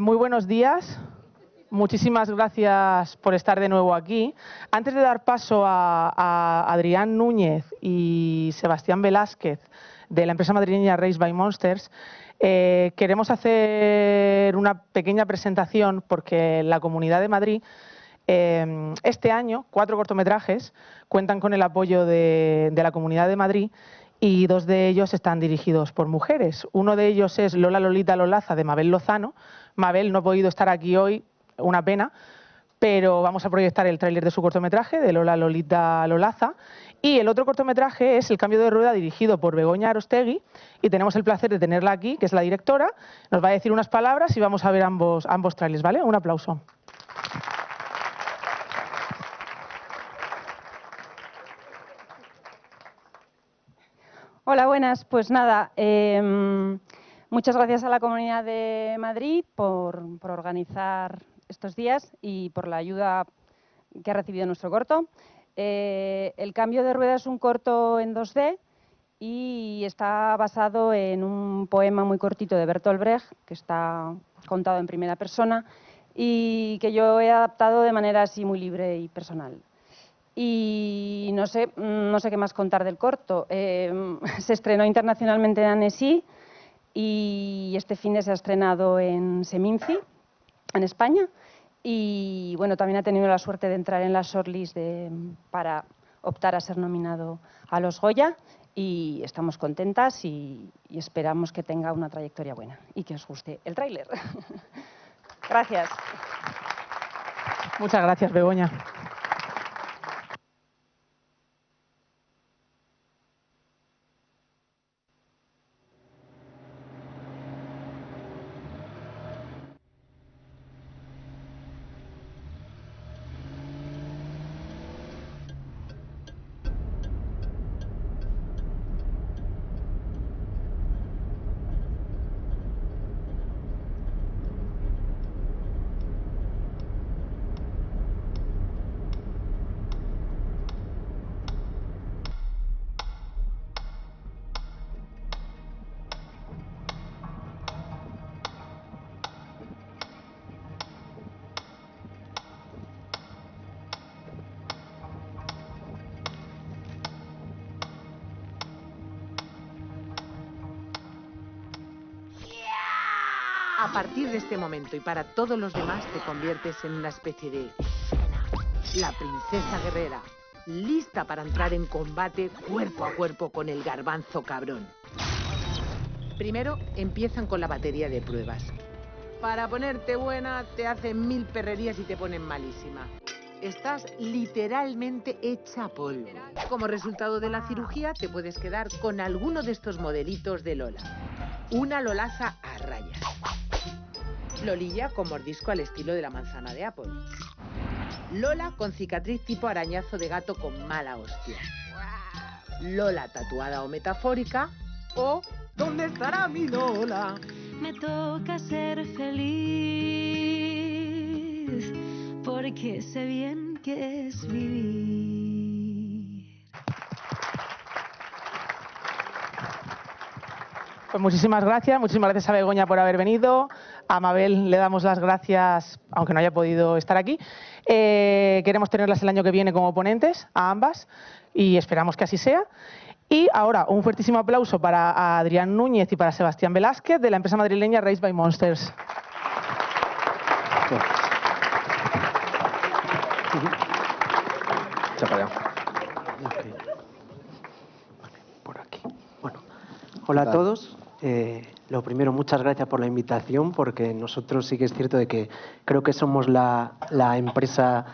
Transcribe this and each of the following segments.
Muy buenos días. Muchísimas gracias por estar de nuevo aquí. Antes de dar paso a Adrián Núñez y Sebastián Velázquez de la empresa madrileña Race by Monsters, queremos hacer una pequeña presentación porque la Comunidad de Madrid este año 4 cortometrajes cuentan con el apoyo de la Comunidad de Madrid y 2 de ellos están dirigidos por mujeres. Uno de ellos es Lola Lolita Lolaza de Mabel Lozano. Mabel no ha podido estar aquí hoy, una pena, pero vamos a proyectar el tráiler de su cortometraje, de Lola Lolita Lolaza. Y el otro cortometraje es El cambio de rueda, dirigido por Begoña Arostegui, y tenemos el placer de tenerla aquí, que es la directora. Nos va a decir unas palabras y vamos a ver ambos tráilers, ¿vale? Un aplauso. Hola, buenas. Pues nada, muchas gracias a la Comunidad de Madrid por organizar estos días y por la ayuda que ha recibido nuestro corto. El cambio de rueda es un corto en 2D y está basado en un poema muy cortito de Bertolt Brecht, que está contado en primera persona y que yo he adaptado de manera así muy libre y personal. Y no sé qué más contar del corto. Se estrenó internacionalmente en Annecy y este fin de se ha estrenado en Seminci, en España. Y bueno, también ha tenido la suerte de entrar en la shortlist para optar a ser nominado a los Goya. Y estamos contentas y esperamos que tenga una trayectoria buena y que os guste el tráiler. Gracias. Muchas gracias, Begoña. A partir de este momento y para todos los demás te conviertes en una especie de la princesa guerrera, lista para entrar en combate cuerpo a cuerpo con el garbanzo cabrón. Primero empiezan con la batería de pruebas. Para ponerte buena te hacen 1000 perrerías y te ponen malísima. Estás literalmente hecha polvo. Como resultado de la cirugía te puedes quedar con alguno de estos modelitos de Lola. Una Lolaza a rayas. Lolilla con mordisco al estilo de la manzana de Apple. Lola con cicatriz tipo arañazo de gato con mala hostia. Lola tatuada o metafórica. O ¿dónde estará mi Lola? Me toca ser feliz porque sé bien que es vivir. Pues muchísimas gracias a Begoña por haber venido, a Mabel le damos las gracias, aunque no haya podido estar aquí. Queremos tenerlas el año que viene como ponentes, a ambas, y esperamos que así sea. Y ahora, un fuertísimo aplauso para Adrián Núñez y para Sebastián Velázquez, de la empresa madrileña Race by Monsters. Por aquí. Bueno, hola a todos. Lo primero, muchas gracias por la invitación, porque nosotros sí que es cierto de que creo que somos la empresa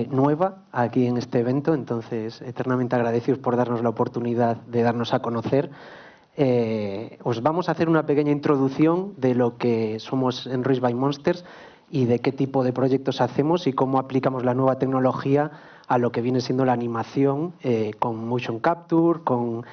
nueva aquí en este evento, entonces eternamente agradecidos por darnos la oportunidad de darnos a conocer. Os vamos a hacer una pequeña introducción de lo que somos en Race by Monsters y de qué tipo de proyectos hacemos y cómo aplicamos la nueva tecnología a lo que viene siendo la animación con motion capture, con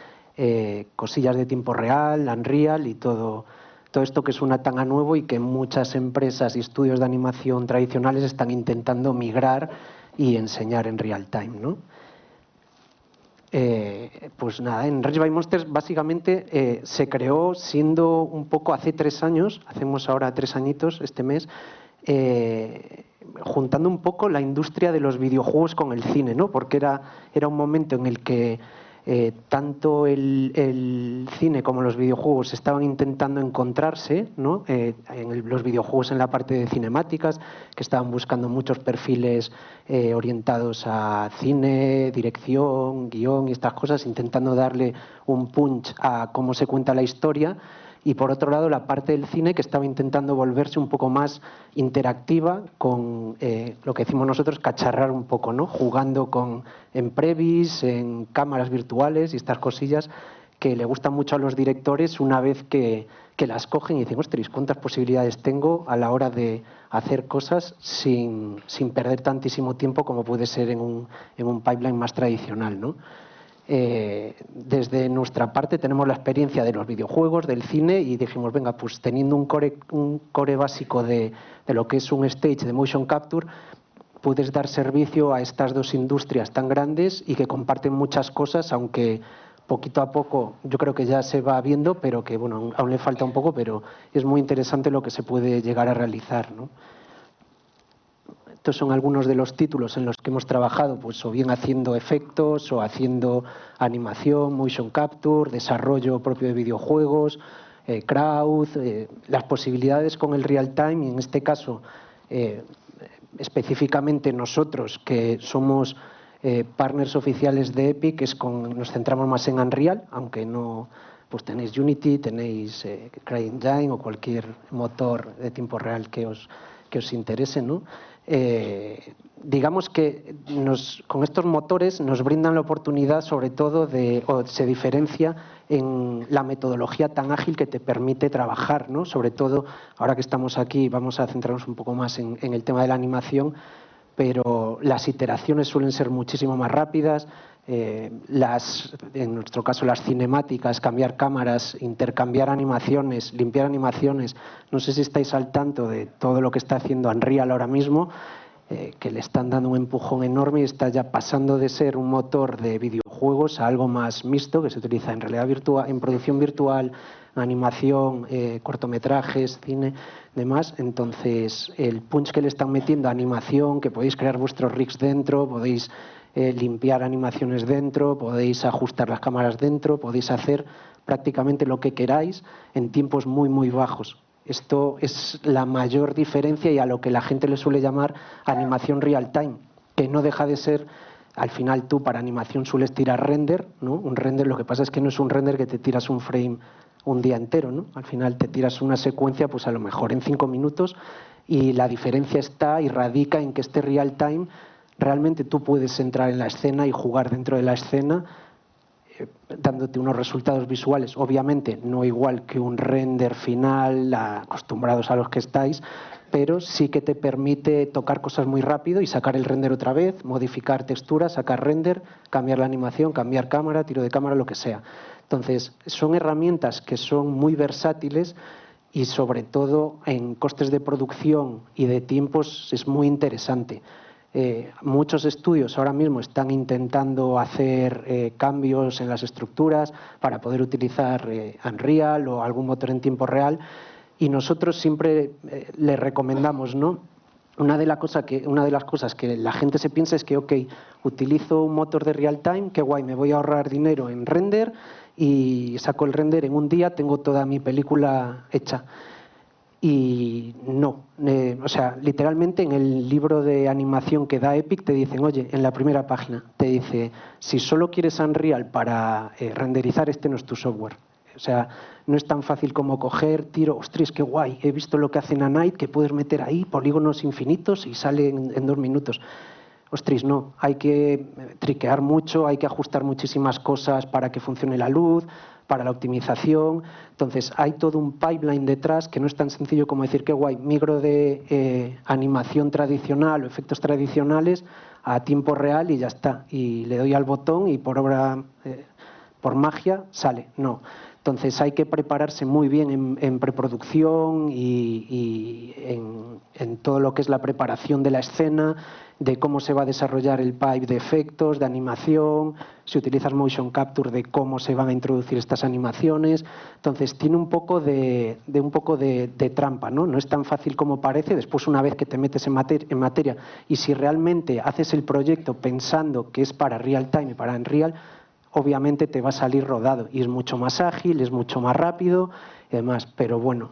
cosillas de tiempo real, Unreal y todo esto que suena tan a nuevo y que muchas empresas y estudios de animación tradicionales están intentando migrar y enseñar en real time, ¿no? Pues nada, en Rage by Monsters básicamente se creó siendo un poco hace 3 años, hacemos ahora 3 añitos este mes, juntando un poco la industria de los videojuegos con el cine, ¿no? Porque era un momento en el que tanto el cine como los videojuegos estaban intentando encontrarse, ¿no? Los videojuegos en la parte de cinemáticas, que estaban buscando muchos perfiles orientados a cine, dirección, guión y estas cosas, intentando darle un punch a cómo se cuenta la historia. Y por otro lado, la parte del cine que estaba intentando volverse un poco más interactiva con lo que decimos nosotros, cacharrar un poco, ¿no? Jugando en previs, en cámaras virtuales y estas cosillas que le gustan mucho a los directores una vez que las cogen y dicen, ostras, ¿cuántas posibilidades tengo a la hora de hacer cosas sin perder tantísimo tiempo como puede ser en un pipeline más tradicional, ¿no? Desde nuestra parte tenemos la experiencia de los videojuegos, del cine y dijimos, venga, pues teniendo un core básico de lo que es un stage de motion capture, puedes dar servicio a estas dos industrias tan grandes y que comparten muchas cosas, aunque poquito a poco yo creo que ya se va viendo, pero que bueno, aún le falta un poco, pero es muy interesante lo que se puede llegar a realizar, ¿no? Estos son algunos de los títulos en los que hemos trabajado, pues o bien haciendo efectos o haciendo animación, motion capture, desarrollo propio de videojuegos, crowd, las posibilidades con el real time y en este caso específicamente nosotros que somos partners oficiales de Epic, nos centramos más en Unreal, aunque no, pues tenéis Unity, tenéis CryEngine o cualquier motor de tiempo real que os interese, ¿no? Digamos que con estos motores nos brindan la oportunidad sobre todo se diferencia en la metodología tan ágil que te permite trabajar, ¿no? Sobre todo ahora que estamos aquí vamos a centrarnos un poco más en el tema de la animación, pero las iteraciones suelen ser muchísimo más rápidas, en nuestro caso las cinemáticas, cambiar cámaras, intercambiar animaciones, limpiar animaciones. No sé si estáis al tanto de todo lo que está haciendo Unreal ahora mismo, que le están dando un empujón enorme y está ya pasando de ser un motor de videojuegos a algo más mixto, que se utiliza en realidad virtual, en producción virtual, animación, cortometrajes, cine, demás. Entonces, el punch que le están metiendo a animación, que podéis crear vuestros rigs dentro, podéis limpiar animaciones dentro, podéis ajustar las cámaras dentro, podéis hacer prácticamente lo que queráis en tiempos muy, muy bajos. Esto es la mayor diferencia y a lo que la gente le suele llamar animación real time, que no deja de ser, al final tú para animación sueles tirar render, ¿no? Un render, lo que pasa es que no es un render que te tiras un frame un día entero, ¿no? Al final te tiras una secuencia, pues a lo mejor en 5 minutos, y la diferencia está y radica en que este real time realmente tú puedes entrar en la escena y jugar dentro de la escena, dándote unos resultados visuales, obviamente no igual que un render final, acostumbrados a los que estáis, pero sí que te permite tocar cosas muy rápido y sacar el render otra vez, modificar texturas, sacar render, cambiar la animación, cambiar cámara, tiro de cámara, lo que sea. Entonces, son herramientas que son muy versátiles y sobre todo en costes de producción y de tiempos es muy interesante. Muchos estudios ahora mismo están intentando hacer cambios en las estructuras para poder utilizar Unreal o algún motor en tiempo real y nosotros siempre les recomendamos, ¿no? Una de las cosas que la gente se piensa es que, ok, utilizo un motor de real time, qué guay, me voy a ahorrar dinero en render y saco el render en un día, tengo toda mi película hecha. Y no, o sea, literalmente en el libro de animación que da Epic te dicen, oye, en la primera página te dice, si solo quieres Unreal para renderizar, este no es tu software. O sea, no es tan fácil como coger, tiro, ostras, qué guay, he visto lo que hacen a Night, que puedes meter ahí polígonos infinitos y sale en 2 minutos. Ostras, no, hay que triquear mucho, hay que ajustar muchísimas cosas para que funcione la luz, para la optimización. Entonces, hay todo un pipeline detrás que no es tan sencillo como decir que guay, migro de animación tradicional o efectos tradicionales a tiempo real y ya está. Y le doy al botón y por magia sale. No. Entonces, hay que prepararse muy bien en preproducción y en todo lo que es la preparación de la escena, de cómo se va a desarrollar el pipe de efectos, de animación, si utilizas motion capture, de cómo se van a introducir estas animaciones. Entonces tiene un poco de trampa, ¿no? No es tan fácil como parece. Después, una vez que te metes en materia, y si realmente haces el proyecto pensando que es para real time y para Unreal, obviamente te va a salir rodado y es mucho más ágil, es mucho más rápido y demás. Pero bueno,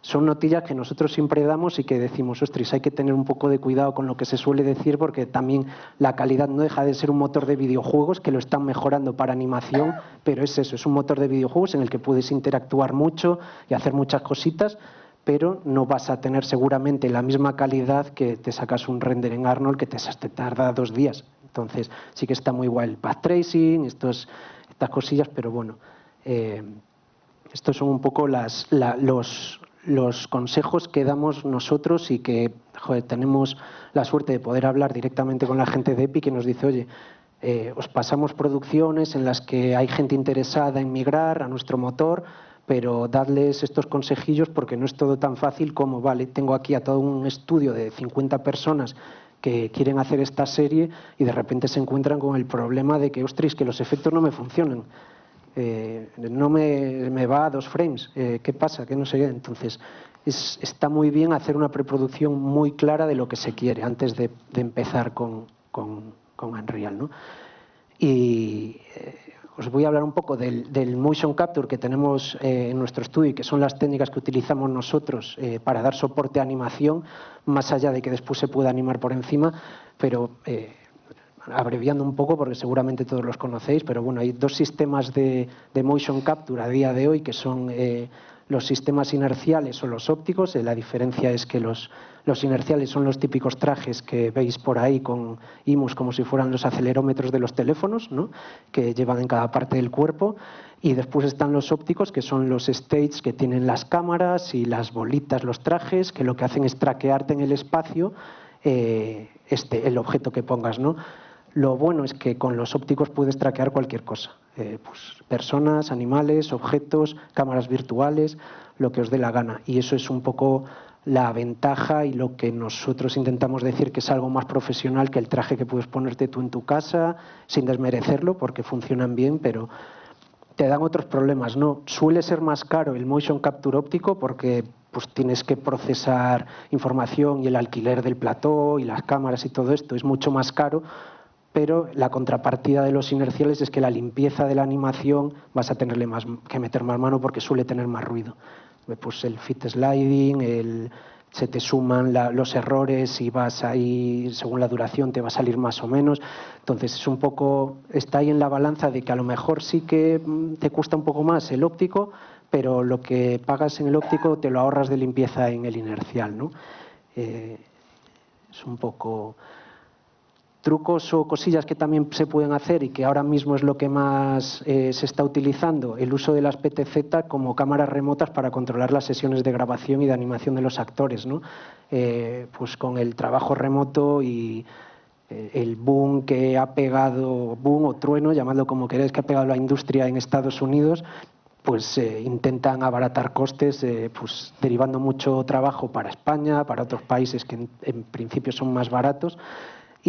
son notillas que nosotros siempre damos y que decimos, ostras, hay que tener un poco de cuidado con lo que se suele decir, porque también la calidad no deja de ser un motor de videojuegos, que lo están mejorando para animación, pero es eso, es un motor de videojuegos en el que puedes interactuar mucho y hacer muchas cositas, pero no vas a tener seguramente la misma calidad que te sacas un render en Arnold que te tarda 2 días. Entonces sí que está muy guay el path tracing, estas cosillas, pero bueno, estos son un poco los consejos que damos nosotros y que tenemos la suerte de poder hablar directamente con la gente de Epic, que nos dice, oye, os pasamos producciones en las que hay gente interesada en migrar a nuestro motor, pero dadles estos consejillos porque no es todo tan fácil como, vale, tengo aquí a todo un estudio de 50 personas que quieren hacer esta serie y de repente se encuentran con el problema de que, ostras, que los efectos no me funcionan. No me va a 2 frames, ¿qué pasa? ¿Qué no sé qué? Entonces, está muy bien hacer una preproducción muy clara de lo que se quiere antes de empezar con Unreal, ¿no? Y os voy a hablar un poco del motion capture que tenemos en nuestro estudio y que son las técnicas que utilizamos nosotros para dar soporte a animación, más allá de que después se pueda animar por encima, pero abreviando un poco porque seguramente todos los conocéis, pero bueno, hay 2 sistemas de motion capture a día de hoy que son los sistemas inerciales o los ópticos. La diferencia es que los inerciales son los típicos trajes que veis por ahí con imus como si fueran los acelerómetros de los teléfonos, ¿no?, que llevan en cada parte del cuerpo. Y después están los ópticos, que son los stages que tienen las cámaras y las bolitas, los trajes, que lo que hacen es traquearte en el espacio el objeto que pongas, ¿no? Lo bueno es que con los ópticos puedes traquear cualquier cosa, pues personas, animales, objetos, cámaras virtuales, lo que os dé la gana. Y eso es un poco la ventaja y lo que nosotros intentamos decir, que es algo más profesional que el traje que puedes ponerte tú en tu casa, sin desmerecerlo, porque funcionan bien, pero te dan otros problemas, ¿no? Suele ser más caro el motion capture óptico porque pues tienes que procesar información y el alquiler del plató y las cámaras y todo esto es mucho más caro, pero la contrapartida de los inerciales es que la limpieza de la animación vas a tenerle que meter más mano porque suele tener más ruido. Pues el fit sliding, se te suman los errores y vas ahí, según la duración, te va a salir más o menos. Entonces es un poco, está ahí en la balanza de que a lo mejor sí que te cuesta un poco más el óptico, pero lo que pagas en el óptico te lo ahorras de limpieza en el inercial, ¿no? Es un poco trucos o cosillas que también se pueden hacer y que ahora mismo es lo que más se está utilizando, el uso de las PTZ como cámaras remotas para controlar las sesiones de grabación y de animación de los actores, ¿no? Pues con el trabajo remoto y el boom que ha pegado, boom o trueno, llamadlo como queráis, que ha pegado la industria en Estados Unidos, pues intentan abaratar costes, pues derivando mucho trabajo para España, para otros países que en principio son más baratos,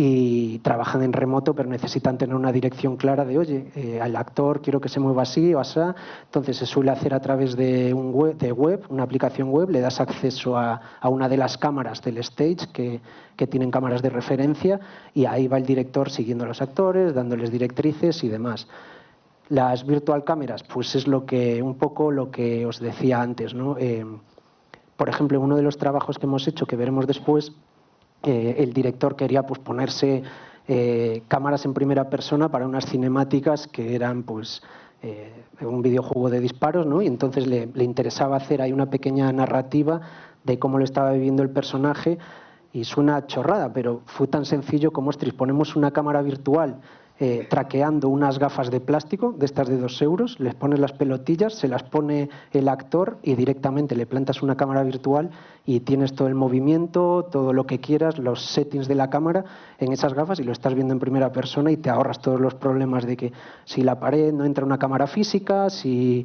y trabajan en remoto, pero necesitan tener una dirección clara de, oye, al actor quiero que se mueva así o así. Entonces se suele hacer a través de una aplicación web, le das acceso a una de las cámaras del stage que tienen cámaras de referencia y ahí va el director siguiendo a los actores, dándoles directrices y demás. Las virtual cameras, pues es un poco lo que os decía antes, ¿no? Por ejemplo, uno de los trabajos que hemos hecho, que veremos después, el director quería pues ponerse cámaras en primera persona para unas cinemáticas que eran pues un videojuego de disparos, ¿no? Y entonces le interesaba hacer ahí una pequeña narrativa de cómo lo estaba viviendo el personaje, y suena chorrada, pero fue tan sencillo como, ostras, ponemos una cámara virtual traqueando unas gafas de plástico, de estas de 2 euros, les pones las pelotillas, se las pone el actor y directamente le plantas una cámara virtual y tienes todo el movimiento, todo lo que quieras, los settings de la cámara en esas gafas y lo estás viendo en primera persona y te ahorras todos los problemas de que si la pared no entra una cámara física, si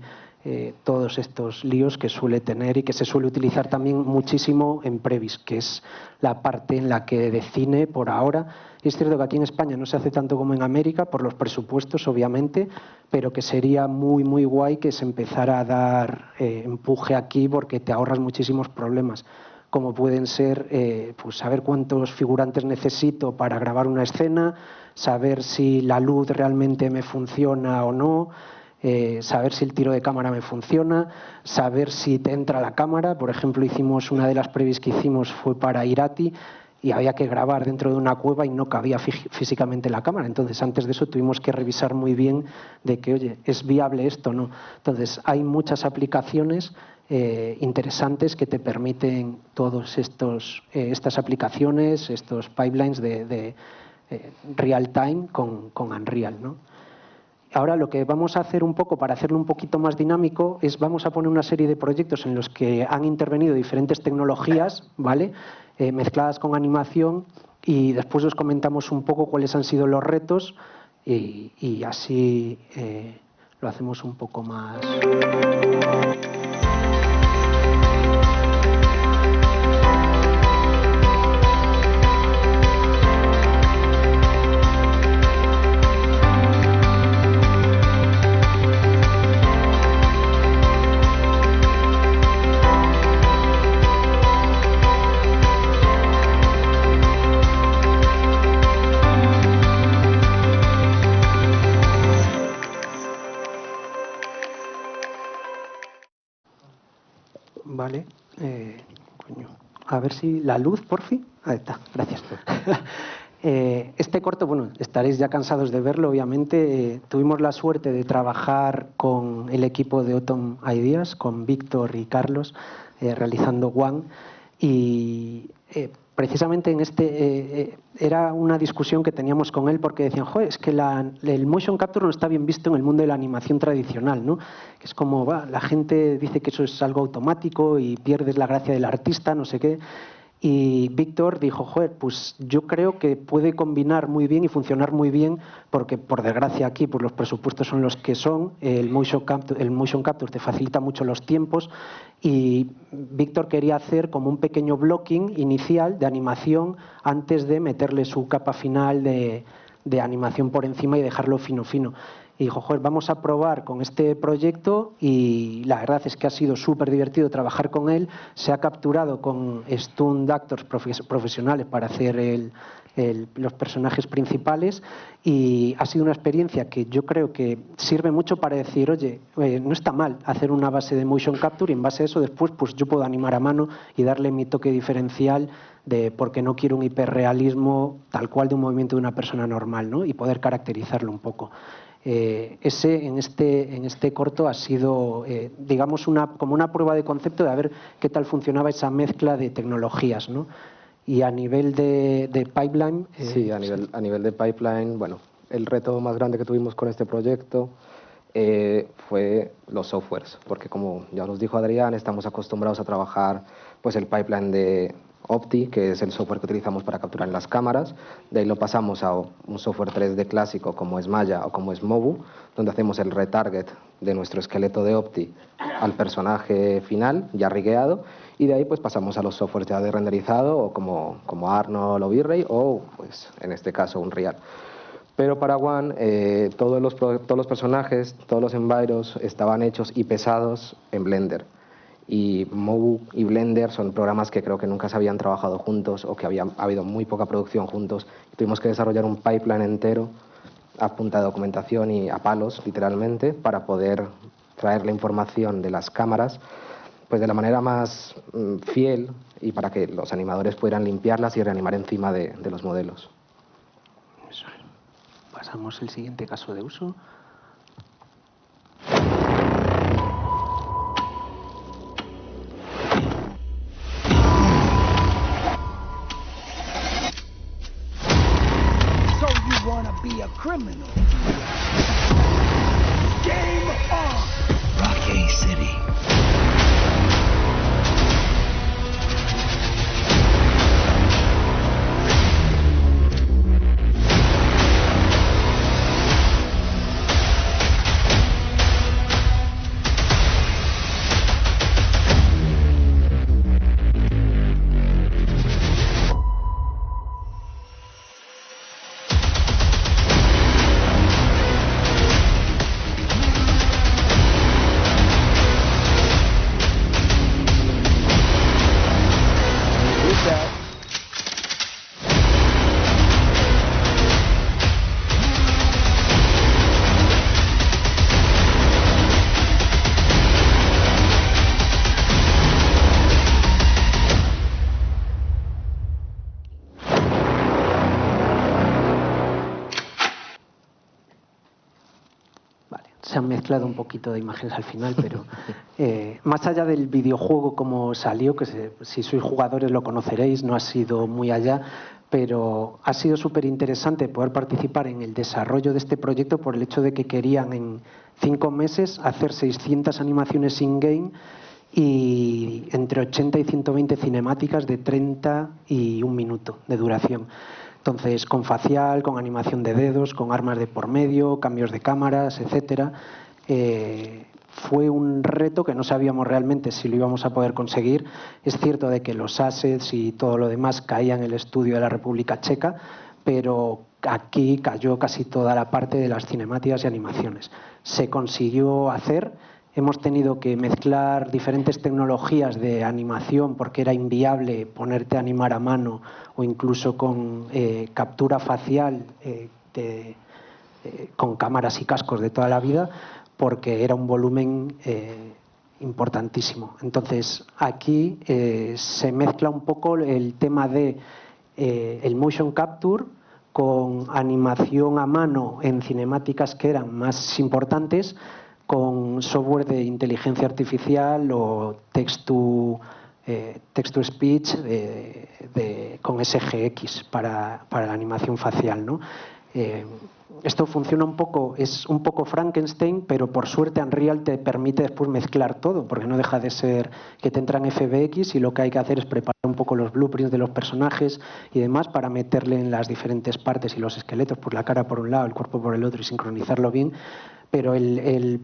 todos estos líos que suele tener y que se suele utilizar también muchísimo en Previs, que es la parte en la que de cine por ahora. Y es cierto que aquí en España no se hace tanto como en América, por los presupuestos, obviamente, pero que sería muy, muy guay que se empezara a dar empuje aquí porque te ahorras muchísimos problemas, como pueden ser pues saber cuántos figurantes necesito para grabar una escena, saber si la luz realmente me funciona o no, saber si el tiro de cámara me funciona, saber si te entra la cámara. Por ejemplo, una de las previs que hicimos fue para Irati y había que grabar dentro de una cueva y no cabía físicamente la cámara. Entonces, antes de eso tuvimos que revisar muy bien de que, oye, ¿es viable esto o no? Entonces, hay muchas aplicaciones interesantes que te permiten todas estas aplicaciones, estos pipelines de real time con Unreal, ¿no? Ahora lo que vamos a hacer un poco, para hacerlo un poquito más dinámico, es vamos a poner una serie de proyectos en los que han intervenido diferentes tecnologías, ¿vale? Mezcladas con animación, y después os comentamos un poco cuáles han sido los retos y así lo hacemos un poco más. Vale, a ver si la luz, por fin. Ahí está, gracias. Este corto, bueno, estaréis ya cansados de verlo, obviamente. Tuvimos la suerte de trabajar con el equipo de Autumn Ideas, con Víctor y Carlos, realizando One. Y precisamente en era una discusión que teníamos con él, porque decían, joder, es que el motion capture no está bien visto en el mundo de la animación tradicional, ¿no? Que es como, la gente dice que eso es algo automático y pierdes la gracia del artista, no sé qué. Y Víctor dijo, joder, pues yo creo que puede combinar muy bien y funcionar muy bien, porque por desgracia aquí pues los presupuestos son los que son, el motion capture te facilita mucho los tiempos, y Víctor quería hacer como un pequeño blocking inicial de animación antes de meterle su capa final de animación por encima y dejarlo fino fino. Y dijo, joder, vamos a probar con este proyecto, y la verdad es que ha sido súper divertido trabajar con él. Se ha capturado con stunt actors profesionales para hacer los personajes principales, y ha sido una experiencia que yo creo que sirve mucho para decir, oye, no está mal hacer una base de motion capture y en base a eso después pues yo puedo animar a mano y darle mi toque diferencial porque no quiero un hiperrealismo tal cual de un movimiento de una persona normal, ¿no? Y poder caracterizarlo un poco. En este corto ha sido, digamos, como una prueba de concepto de a ver qué tal funcionaba esa mezcla de tecnologías, ¿no? Y a nivel de pipeline... Sí, a nivel de pipeline, bueno, el reto más grande que tuvimos con este proyecto fue los softwares, porque como ya nos dijo Adrián, estamos acostumbrados a trabajar pues el pipeline de Opti, que es el software que utilizamos para capturar en las cámaras. De ahí lo pasamos a un software 3D clásico como es Maya o como es Mobu, donde hacemos el retarget de nuestro esqueleto de Opti al personaje final, ya rigueado, y de ahí pues pasamos a los softwares ya de renderizado, o como Arnold o V-Ray, o pues en este caso Unreal. Pero para One todos los personajes, todos los enviros estaban hechos y pesados en Blender. Y Mobu y Blender son programas que creo que nunca se habían trabajado juntos, o que ha habido muy poca producción juntos, y tuvimos que desarrollar un pipeline entero a punta de documentación y a palos, literalmente, para poder traer la información de las cámaras pues de la manera más fiel, y para que los animadores pudieran limpiarlas y reanimar encima de los modelos. Pasamos al siguiente caso de uso. Be a criminal. Game on! Rocky City. job. Se han mezclado un poquito de imágenes al final, pero más allá del videojuego como salió, que si sois jugadores lo conoceréis, no ha sido muy allá, pero ha sido súper interesante poder participar en el desarrollo de este proyecto por el hecho de que querían en 5 meses hacer 600 animaciones in-game y entre 80 y 120 cinemáticas de 30 y 1 minuto de duración. Entonces, con facial, con animación de dedos, con armas de por medio, cambios de cámaras, etcétera. Fue un reto que no sabíamos realmente si lo íbamos a poder conseguir. Es cierto de que los assets y todo lo demás caían en el estudio de la República Checa, pero aquí cayó casi toda la parte de las cinemáticas y animaciones. Se consiguió hacer. Hemos tenido que mezclar diferentes tecnologías de animación porque era inviable ponerte a animar a mano o incluso con captura facial con cámaras y cascos de toda la vida, porque era un volumen importantísimo. Entonces aquí se mezcla un poco el tema de el motion capture con animación a mano en cinemáticas que eran más importantes, con software de inteligencia artificial o text-to-speech con SGX para la animación facial, ¿no? Esto funciona un poco, es un poco Frankenstein, pero por suerte Unreal te permite después mezclar todo, porque no deja de ser que te entra en FBX y lo que hay que hacer es preparar un poco los blueprints de los personajes y demás para meterle en las diferentes partes y los esqueletos, por la cara por un lado, el cuerpo por el otro y sincronizarlo bien, pero el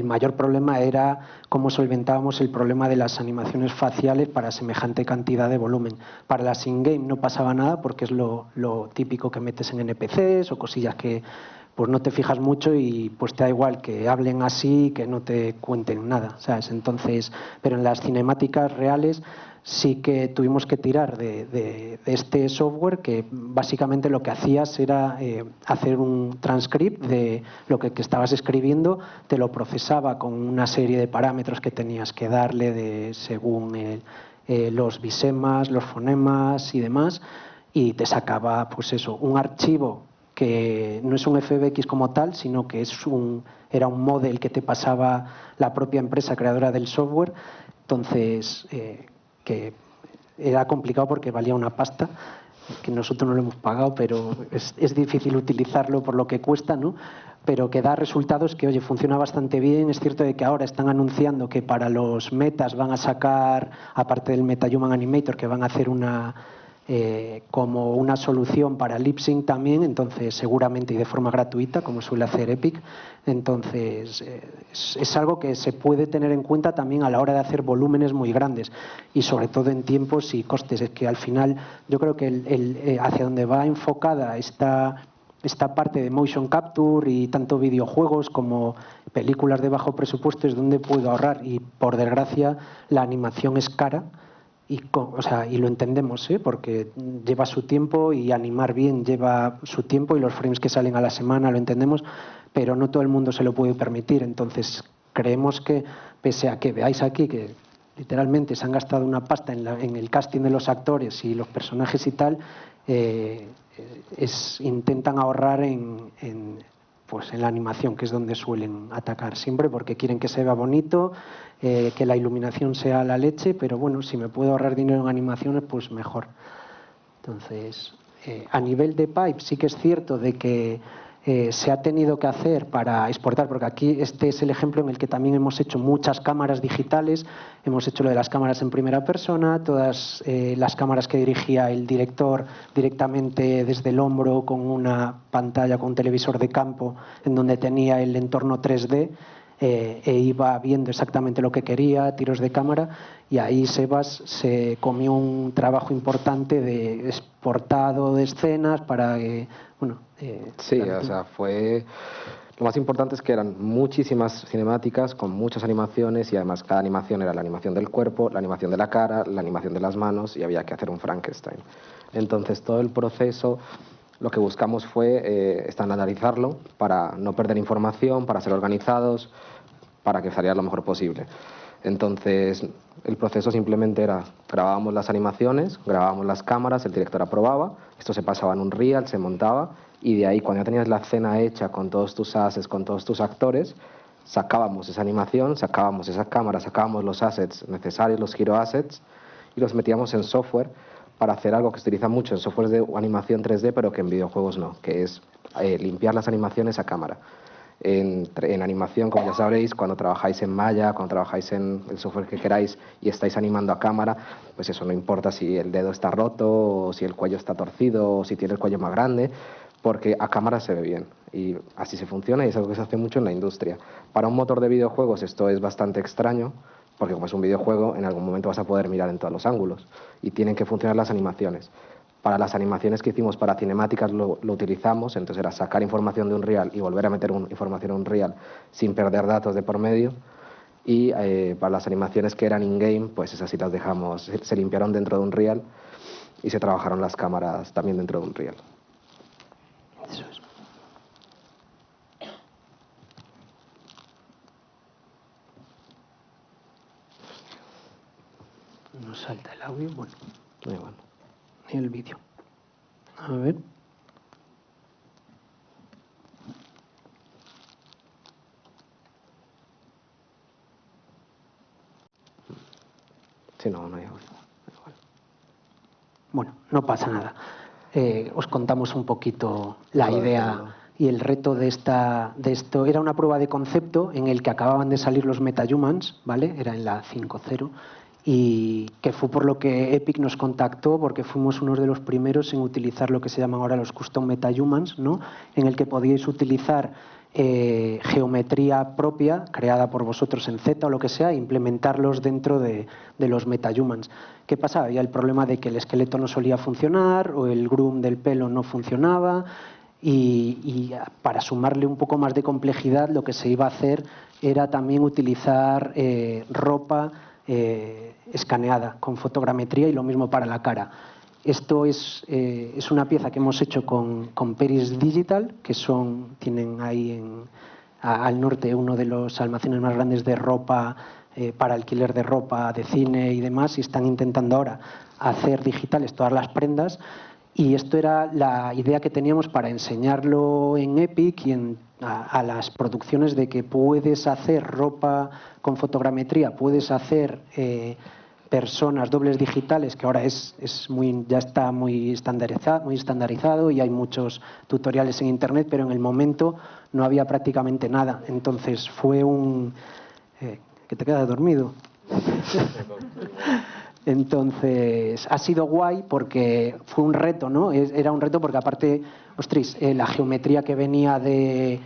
mayor problema era cómo solventábamos el problema de las animaciones faciales para semejante cantidad de volumen. Para las in-game no pasaba nada porque es lo típico que metes en NPCs o cosillas que pues no te fijas mucho y pues te da igual que hablen así que no te cuenten nada, ¿sabes? Entonces, pero en las cinemáticas reales sí que tuvimos que tirar de este software que básicamente lo que hacías era hacer un transcript de lo que estabas escribiendo, te lo procesaba con una serie de parámetros que tenías que darle según los bisemas, los fonemas y demás, y te sacaba pues eso, un archivo que no es un FBX como tal, sino que era un model que te pasaba la propia empresa creadora del software. Entonces, que era complicado porque valía una pasta, que nosotros no lo hemos pagado, pero es difícil utilizarlo por lo que cuesta, ¿no? Pero que da resultados que, oye, funciona bastante bien. Es cierto de que ahora están anunciando que para los metas van a sacar, aparte del MetaHuman Animator, que van a hacer como una solución para lip sync también, entonces seguramente y de forma gratuita, como suele hacer Epic. Entonces es algo que se puede tener en cuenta también a la hora de hacer volúmenes muy grandes y sobre todo en tiempos y costes. Es que al final yo creo que hacia donde va enfocada esta parte de motion capture y tanto videojuegos como películas de bajo presupuesto es donde puedo ahorrar, y por desgracia la animación es cara. Y lo entendemos, porque lleva su tiempo y animar bien lleva su tiempo y los frames que salen a la semana lo entendemos, pero no todo el mundo se lo puede permitir. Entonces creemos que, pese a que veáis aquí que literalmente se han gastado una pasta en el casting de los actores y los personajes y tal, intentan ahorrar en la animación, que es donde suelen atacar siempre, porque quieren que se vea bonito, que la iluminación sea la leche, pero bueno, si me puedo ahorrar dinero en animaciones, pues mejor. Entonces, a nivel de pipe sí que es cierto de que se ha tenido que hacer para exportar, porque aquí este es el ejemplo en el que también hemos hecho muchas cámaras digitales, hemos hecho lo de las cámaras en primera persona, todas las cámaras que dirigía el director directamente desde el hombro con una pantalla, con un televisor de campo en donde tenía el entorno 3D, iba viendo exactamente lo que quería, tiros de cámara, y ahí Sebas se comió un trabajo importante de exportado de escenas para sí, o sea, fue Lo más importante es que eran muchísimas cinemáticas con muchas animaciones y además cada animación era la animación del cuerpo, la animación de la cara, la animación de las manos y había que hacer un Frankenstein. Entonces todo el proceso lo que buscamos fue estandarizarlo para no perder información, para ser organizados, para que saliera lo mejor posible. Entonces el proceso simplemente era grabábamos las animaciones, grabábamos las cámaras, el director aprobaba, esto se pasaba en un reel, se montaba y de ahí cuando ya tenías la escena hecha con todos tus assets, con todos tus actores, sacábamos esa animación, sacábamos esa cámara, sacábamos los assets necesarios, los hero assets y los metíamos en software para hacer algo que se utiliza mucho en software de animación 3D pero que en videojuegos no, que es limpiar las animaciones a cámara. En animación, como ya sabréis, cuando trabajáis en Maya, cuando trabajáis en el software que queráis y estáis animando a cámara, pues eso no importa si el dedo está roto o si el cuello está torcido o si tiene el cuello más grande, porque a cámara se ve bien y así se funciona y es algo que se hace mucho en la industria. Para un motor de videojuegos esto es bastante extraño, porque como es un videojuego, en algún momento vas a poder mirar en todos los ángulos y tienen que funcionar las animaciones. Para las animaciones que hicimos para cinemáticas lo utilizamos, entonces era sacar información de un reel y volver a meter información en un reel sin perder datos de por medio. Y para las animaciones que eran in-game, pues esas sí las dejamos, se limpiaron dentro de un reel y se trabajaron las cámaras también dentro de un reel. Eso es. No salta el audio, bueno, ni el vídeo. A ver. Sí, no hay audio. Bueno, no pasa nada. Os contamos un poquito la idea y el reto de esto. Era una prueba de concepto en el que acababan de salir los MetaHumans, ¿vale? Era en la 5.0 y que fue por lo que Epic nos contactó porque fuimos unos de los primeros en utilizar lo que se llaman ahora los Custom MetaHumans, ¿no? En el que podíais utilizar geometría propia creada por vosotros en Z o lo que sea e implementarlos dentro de los MetaHumans. ¿Qué pasaba? Había el problema de que el esqueleto no solía funcionar o el groom del pelo no funcionaba y para sumarle un poco más de complejidad lo que se iba a hacer era también utilizar ropa escaneada con fotogrametría y lo mismo para la cara. Esto es una pieza que hemos hecho con Peris Digital, que tienen ahí al norte uno de los almacenes más grandes de ropa para alquiler de ropa de cine y demás, y están intentando ahora hacer digitales todas las prendas. Y esto era la idea que teníamos para enseñarlo en Epic y a las producciones de que puedes hacer ropa con fotogrametría, puedes hacer personas dobles digitales, que ahora ya está muy estandarizado y hay muchos tutoriales en Internet, pero en el momento no había prácticamente nada. Entonces fue que te quedas dormido. Entonces, ha sido guay porque fue un reto, ¿no? Era un reto porque aparte, ostras, la geometría que venía de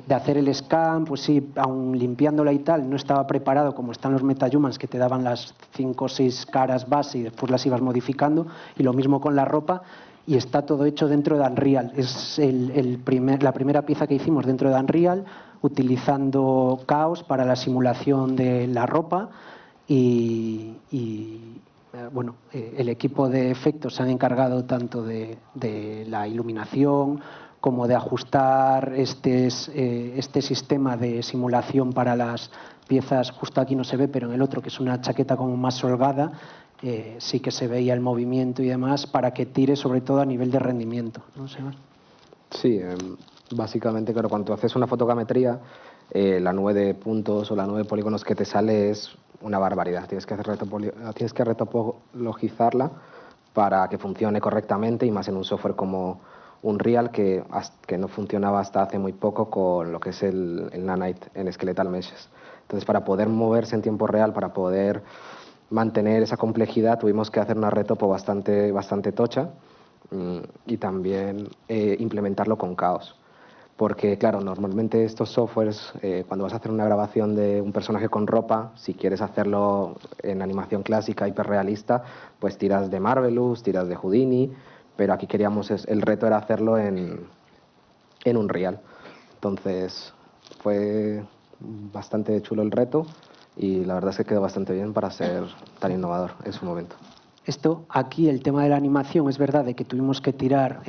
hacer el scan, pues sí, aun limpiándola y tal, no estaba preparado como están los MetaHumans que te daban las 5 o 6 caras base y después las ibas modificando, y lo mismo con la ropa, y está todo hecho dentro de Unreal. Es la primera pieza que hicimos dentro de Unreal, utilizando Chaos para la simulación de la ropa. Bueno, el equipo de efectos se han encargado tanto de la iluminación como de ajustar este sistema de simulación para las piezas. Justo aquí no se ve, pero en el otro, que es una chaqueta como más holgada, sí que se veía el movimiento y demás para que tire sobre todo a nivel de rendimiento, ¿no, Sebas? Sí, básicamente, claro, cuando haces una fotogrametría, la nube de puntos o la nube de polígonos que te sale es una barbaridad. Tienes que retopologizarla para que funcione correctamente y más en un software como Unreal que no funcionaba hasta hace muy poco con lo que es el Nanite en Skeletal Meshes. Entonces, para poder moverse en tiempo real, para poder mantener esa complejidad, tuvimos que hacer una retopo bastante tocha y también implementarlo con Chaos. Porque, claro, normalmente estos softwares, cuando vas a hacer una grabación de un personaje con ropa, si quieres hacerlo en animación clásica, hiperrealista, pues tiras de Marvelous, tiras de Houdini, pero aquí el reto era hacerlo en Unreal. Entonces fue bastante chulo el reto y la verdad es que quedó bastante bien para ser tan innovador en su momento. Esto, aquí el tema de la animación, es verdad de que tuvimos que tirar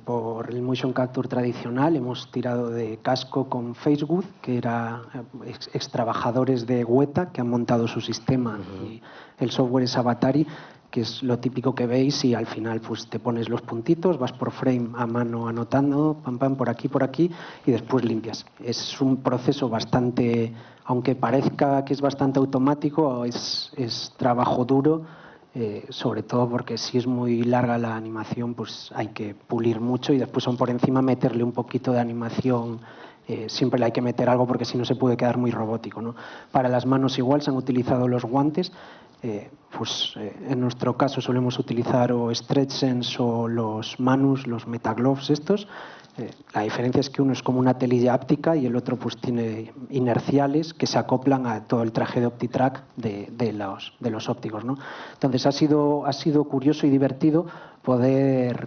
por el motion capture tradicional, hemos tirado de casco con Facebook, que era ex trabajadores de Weta que han montado su sistema, y el software es Avatari, que es lo típico que veis, y al final pues te pones los puntitos, vas por frame a mano anotando, pam pam, por aquí, y después limpias. Es un proceso bastante, aunque parezca que es bastante automático, es trabajo duro. Sobre todo porque si es muy larga la animación, pues hay que pulir mucho y después por encima meterle un poquito de animación. Siempre le hay que meter algo porque si no se puede quedar muy robótico, ¿no? Para las manos igual se han utilizado los guantes. En nuestro caso solemos utilizar o StretchSense o los Manus, los Metagloves estos. La diferencia es que uno es como una telilla áptica y el otro pues tiene inerciales que se acoplan a todo el traje de OptiTrack de los ópticos, ¿no? Entonces ha sido curioso y divertido poder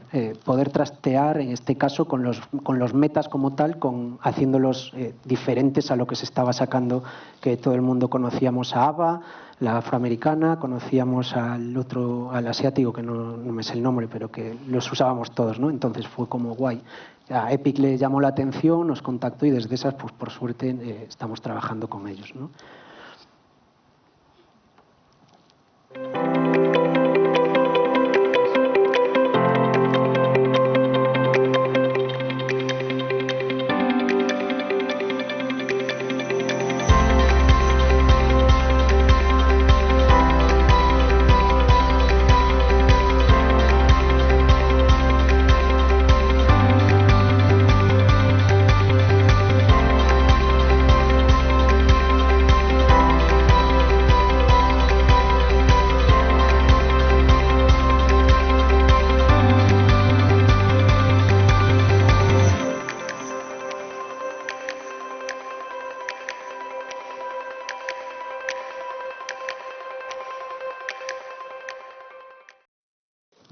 trastear, en este caso, con los metas como tal, haciéndolos diferentes a lo que se estaba sacando, que todo el mundo conocíamos a Ava, la afroamericana, conocíamos al asiático, que no me sé el nombre, pero que los usábamos todos, ¿no? Entonces fue como guay. A Epic le llamó la atención, nos contactó y desde esas, pues por suerte, estamos trabajando con ellos, ¿no?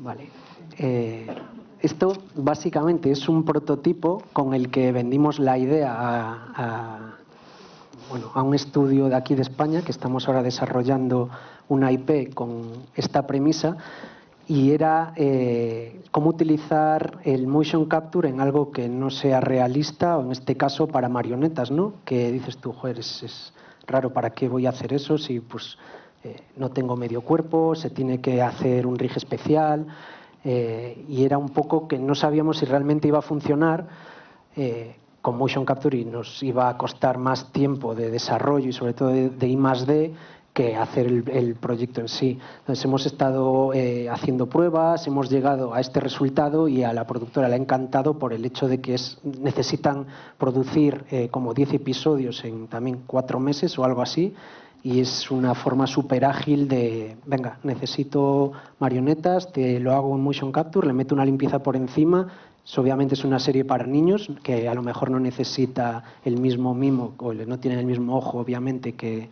Vale. Esto básicamente es un prototipo con el que vendimos la idea a un estudio de aquí de España, que estamos ahora desarrollando una IP con esta premisa, y era cómo utilizar el motion capture en algo que no sea realista, o en este caso para marionetas, ¿no? Que dices tú, joder, es raro, ¿para qué voy a hacer eso si pues no tengo medio cuerpo, se tiene que hacer un rig especial, y era un poco que no sabíamos si realmente iba a funcionar con motion capture y nos iba a costar más tiempo de desarrollo y sobre todo de I+D que hacer el proyecto en sí. Entonces hemos estado haciendo pruebas, hemos llegado a este resultado y a la productora le ha encantado por el hecho de que necesitan producir como 10 episodios en también 4 meses o algo así. Y es una forma súper ágil de, venga, necesito marionetas, te lo hago en motion capture, le meto una limpieza por encima. Obviamente es una serie para niños que a lo mejor no necesita el mismo mimo o no tienen el mismo ojo, obviamente, que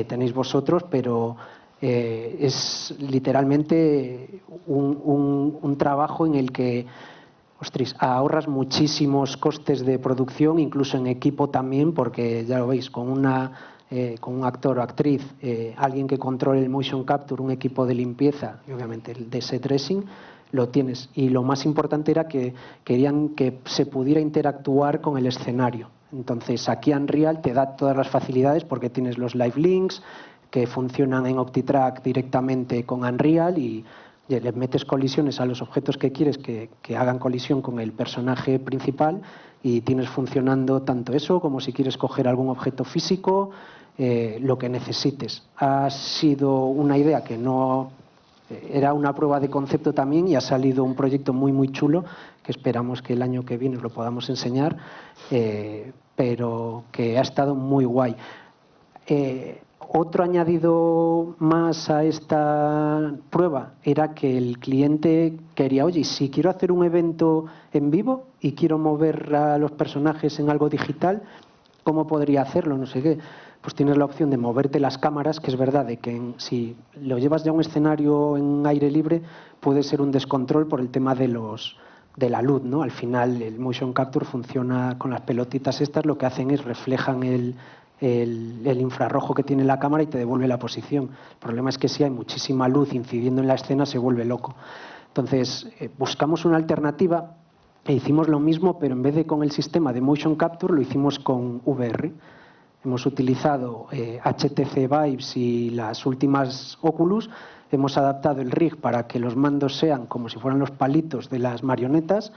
tenéis vosotros, pero es literalmente un trabajo en el que ahorras muchísimos costes de producción, incluso en equipo también, porque ya lo veis, con un actor o actriz, alguien que controle el motion capture, un equipo de limpieza y obviamente el de set dressing, lo tienes. Y lo más importante era que querían que se pudiera interactuar con el escenario. Entonces aquí Unreal te da todas las facilidades porque tienes los live links que funcionan en OptiTrack directamente con Unreal y le metes colisiones a los objetos que quieres que hagan colisión con el personaje principal y tienes funcionando tanto eso como si quieres coger algún objeto físico, lo que necesites. Ha sido una idea que no era una prueba de concepto también y ha salido un proyecto muy muy chulo que esperamos que el año que viene lo podamos enseñar, pero que ha estado muy guay. Otro añadido más a esta prueba era que el cliente quería, oye, si quiero hacer un evento en vivo y quiero mover a los personajes en algo digital, ¿cómo podría hacerlo? No sé qué. Pues tienes la opción de moverte las cámaras, que es verdad de que si lo llevas ya a un escenario en aire libre puede ser un descontrol por el tema de los de la luz, ¿no? Al final el motion capture funciona con las pelotitas estas, lo que hacen es reflejan el infrarrojo que tiene la cámara y te devuelve la posición. El problema es que si hay muchísima luz incidiendo en la escena se vuelve loco. Entonces buscamos una alternativa e hicimos lo mismo, pero en vez de con el sistema de motion capture lo hicimos con VR. Hemos utilizado HTC Vives y las últimas Oculus. Hemos adaptado el rig para que los mandos sean como si fueran los palitos de las marionetas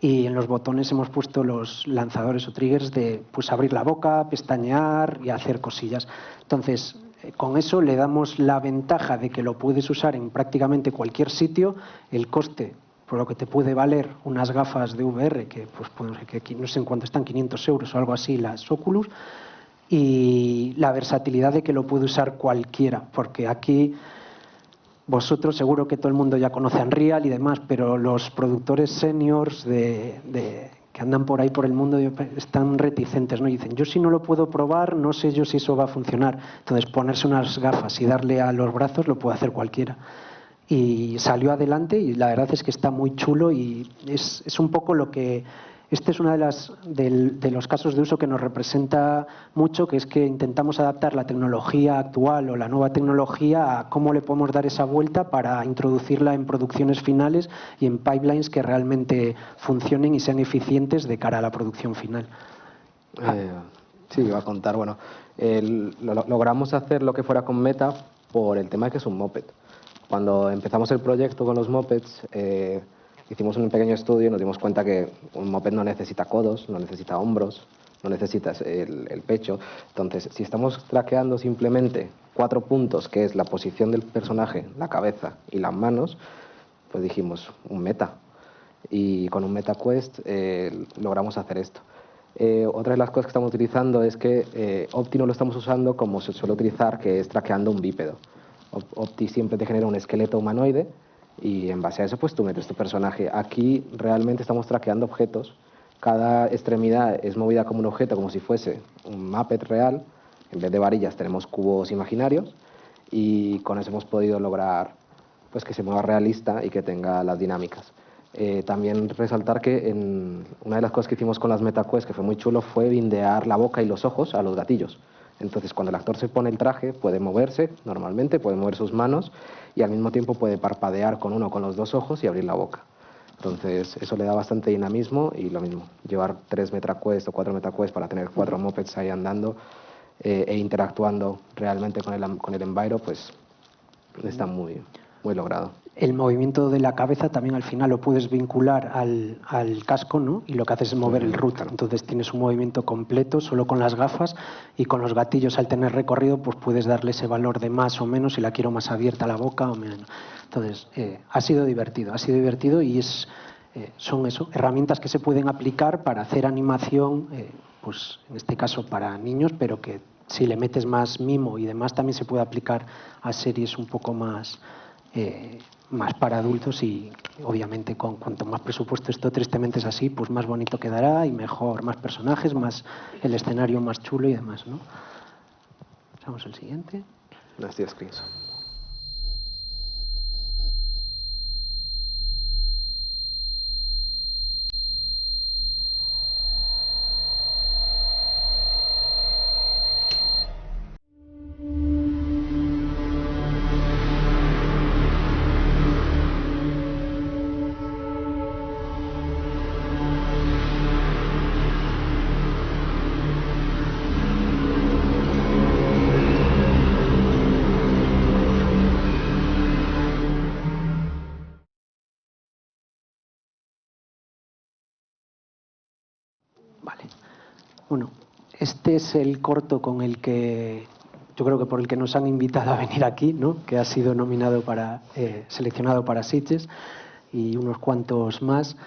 y en los botones hemos puesto los lanzadores o triggers de pues, abrir la boca, pestañear y hacer cosillas. Entonces, con eso le damos la ventaja de que lo puedes usar en prácticamente cualquier sitio. El coste, por lo que te puede valer unas gafas de VR, que pues, no sé en cuánto están, 500 euros o algo así, las Oculus, y la versatilidad de que lo puede usar cualquiera, porque aquí vosotros seguro que todo el mundo ya conoce a Unreal y demás, pero los productores seniors que andan por ahí por el mundo están reticentes, ¿no? Y dicen, yo si no lo puedo probar, no sé yo si eso va a funcionar. Entonces ponerse unas gafas y darle a los brazos lo puede hacer cualquiera. Y salió adelante y la verdad es que está muy chulo y es un poco lo que... Este es uno de los casos de uso que nos representa mucho, que es que intentamos adaptar la tecnología actual o la nueva tecnología a cómo le podemos dar esa vuelta para introducirla en producciones finales y en pipelines que realmente funcionen y sean eficientes de cara a la producción final. Sí, iba a contar, bueno, logramos hacer lo que fuera con Meta por el tema de que es un moped. Cuando empezamos el proyecto con los mopeds, hicimos un pequeño estudio y nos dimos cuenta que un moped no necesita codos, no necesita hombros, no necesita el pecho. Entonces, si estamos traqueando simplemente 4 puntos, que es la posición del personaje, la cabeza y las manos, pues dijimos, un Meta. Y con un MetaQuest logramos hacer esto. Otra de las cosas que estamos utilizando es que Opti no lo estamos usando como se suele utilizar, que es traqueando un bípedo. Opti siempre te genera un esqueleto humanoide y en base a eso pues tú metes tu personaje. Aquí realmente estamos traqueando objetos. Cada extremidad es movida como un objeto, como si fuese un Muppet real. En vez de varillas tenemos cubos imaginarios y con eso hemos podido lograr pues que se mueva realista y que tenga las dinámicas. También resaltar que una de las cosas que hicimos con las MetaQuest, que fue muy chulo, fue bindear la boca y los ojos a los gatillos. Entonces, cuando el actor se pone el traje, puede moverse normalmente, puede mover sus manos y al mismo tiempo puede parpadear con uno o con los 2 ojos y abrir la boca. Entonces, eso le da bastante dinamismo y lo mismo, llevar 3 MetaQuest o 4 MetaQuest para tener 4 mopeds ahí andando e interactuando realmente con el enviro, pues está muy logrado. El movimiento de la cabeza también al final lo puedes vincular al casco, ¿no? Y lo que haces es mover el router. Entonces tienes un movimiento completo solo con las gafas y con los gatillos al tener recorrido pues puedes darle ese valor de más o menos si la quiero más abierta la boca o menos. Entonces ha sido divertido y son eso, herramientas que se pueden aplicar para hacer animación, pues en este caso para niños, pero que si le metes más mimo y demás también se puede aplicar a series un poco más para adultos y obviamente con cuanto más presupuesto, esto tristemente es así, pues más bonito quedará y mejor, más personajes, más el escenario más chulo y demás, ¿no? Pasamos al siguiente. Gracias, Chris. Vale. Bueno, este es el corto con el que yo creo que por el que nos han invitado a venir aquí, ¿no? Que ha sido nominado seleccionado para Sitges y unos cuantos más.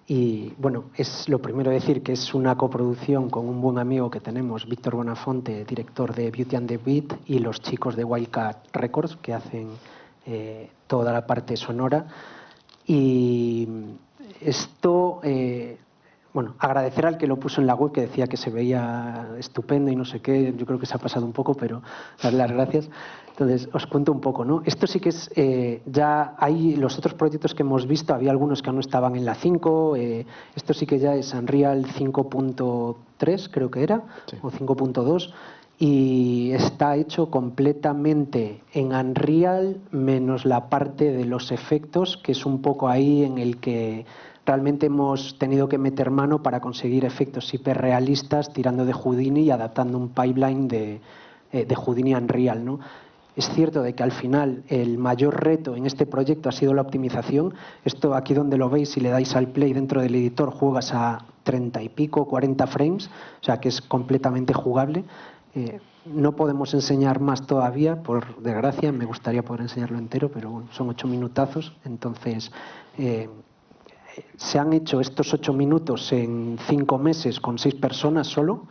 Y bueno, es lo primero decir que es una coproducción con un buen amigo que tenemos, Víctor Bonafonte, director de Beauty and the Beat, y los chicos de Wildcat Records, que hacen toda la parte sonora. Y esto bueno, agradecer al que lo puso en la web, que decía que se veía estupendo y no sé qué. Yo creo que se ha pasado un poco, pero darle las gracias. Entonces, os cuento un poco, ¿no? Esto sí que es, ya hay los otros proyectos que hemos visto, había algunos que aún no estaban en la 5, esto sí que ya es Unreal 5.3, creo que era, sí, o 5.2, y está hecho completamente en Unreal, menos la parte de los efectos, que es un poco ahí en el que realmente hemos tenido que meter mano para conseguir efectos hiperrealistas tirando de Houdini y adaptando un pipeline de Houdini a Unreal, ¿no? Es cierto de que al final el mayor reto en este proyecto ha sido la optimización. Esto aquí donde lo veis, si le dais al play dentro del editor, juegas a 30 y pico, 40 frames, o sea que es completamente jugable. No podemos enseñar más todavía, por desgracia, me gustaría poder enseñarlo entero, pero bueno, son 8 minutazos, entonces se han hecho estos 8 minutos en 5 meses con 6 personas solo.